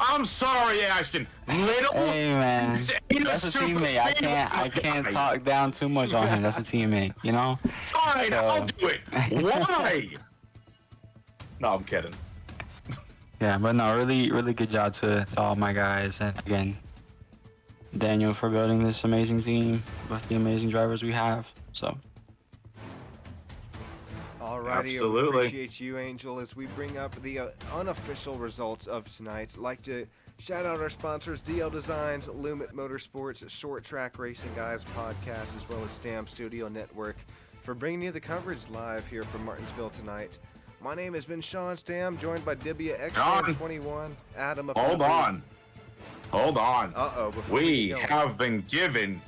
Speaker 2: I'm sorry, Ashton. Little.
Speaker 6: Hey man,
Speaker 2: He's
Speaker 6: that's a
Speaker 2: super
Speaker 6: teammate. I can't
Speaker 2: guy.
Speaker 6: talk down too much on him. That's a teammate, you know.
Speaker 2: Fine,
Speaker 6: So-
Speaker 2: I'll do it. Why? No, I'm kidding.
Speaker 6: Yeah, but no, really good job to all my guys, and again, Daniel for building this amazing team with the amazing drivers we have. So.
Speaker 3: Alrighty,
Speaker 2: Absolutely.
Speaker 3: appreciate you, Angel, as we bring up the unofficial results of tonight. I'd like to shout out our sponsors, DL Designs, Lumit Motorsports, Short Track Racing Guys podcast, as well as Stam Studio Network for bringing you the coverage live here from Martinsville tonight. My name has been Sean Stam, joined by WX21, Adam. up in
Speaker 2: Hold
Speaker 3: the booth.
Speaker 2: on. Hold on.
Speaker 3: Uh-oh. before
Speaker 2: We
Speaker 3: get going.
Speaker 2: have been given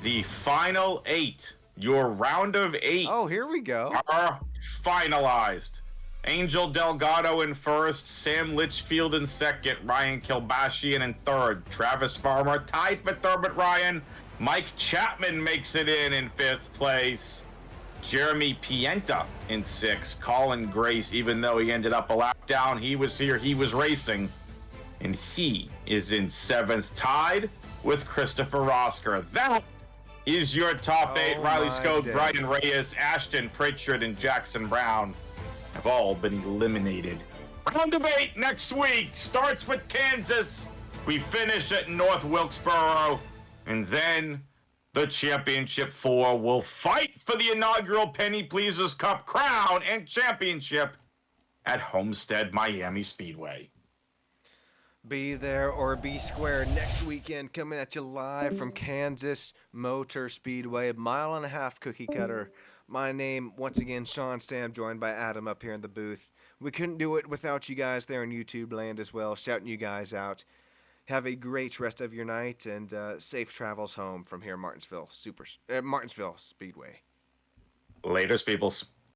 Speaker 2: the final 8. Your round of 8
Speaker 3: Oh, here we go.
Speaker 2: are finalized. Angel Delgado in first, Sam Litchfield in second, Ryan Kilbashian in third, Travis Farmer tied for third with Ryan. Mike Chapman makes it in fifth place. Jeremy Pienta in sixth. Colin Grace, even though he ended up a lap down, he was here, he was racing. And he is in seventh, tied with Christopher Rosker. That is your top 8.
Speaker 3: Oh
Speaker 2: Riley
Speaker 3: my
Speaker 2: Scode,
Speaker 3: days.
Speaker 2: Brian Reyes, Ashton Pritchard, and Jackson Brown have all been eliminated. Round of 8 next week starts with Kansas. We finish at North Wilkesboro. And then the Championship 4 will fight for the inaugural Penny Pleasers Cup crown and championship at Homestead Miami Speedway.
Speaker 3: Be there or be square next weekend, coming at you live from Kansas Motor Speedway, a 1.5 mile cookie cutter. My name, once again, Sean Stam, joined by Adam up here in the booth. We couldn't do it without you guys there in YouTube land as well, shouting you guys out. Have a great rest of your night and safe travels home from here, Martinsville Speedway.
Speaker 2: Laters, peoples.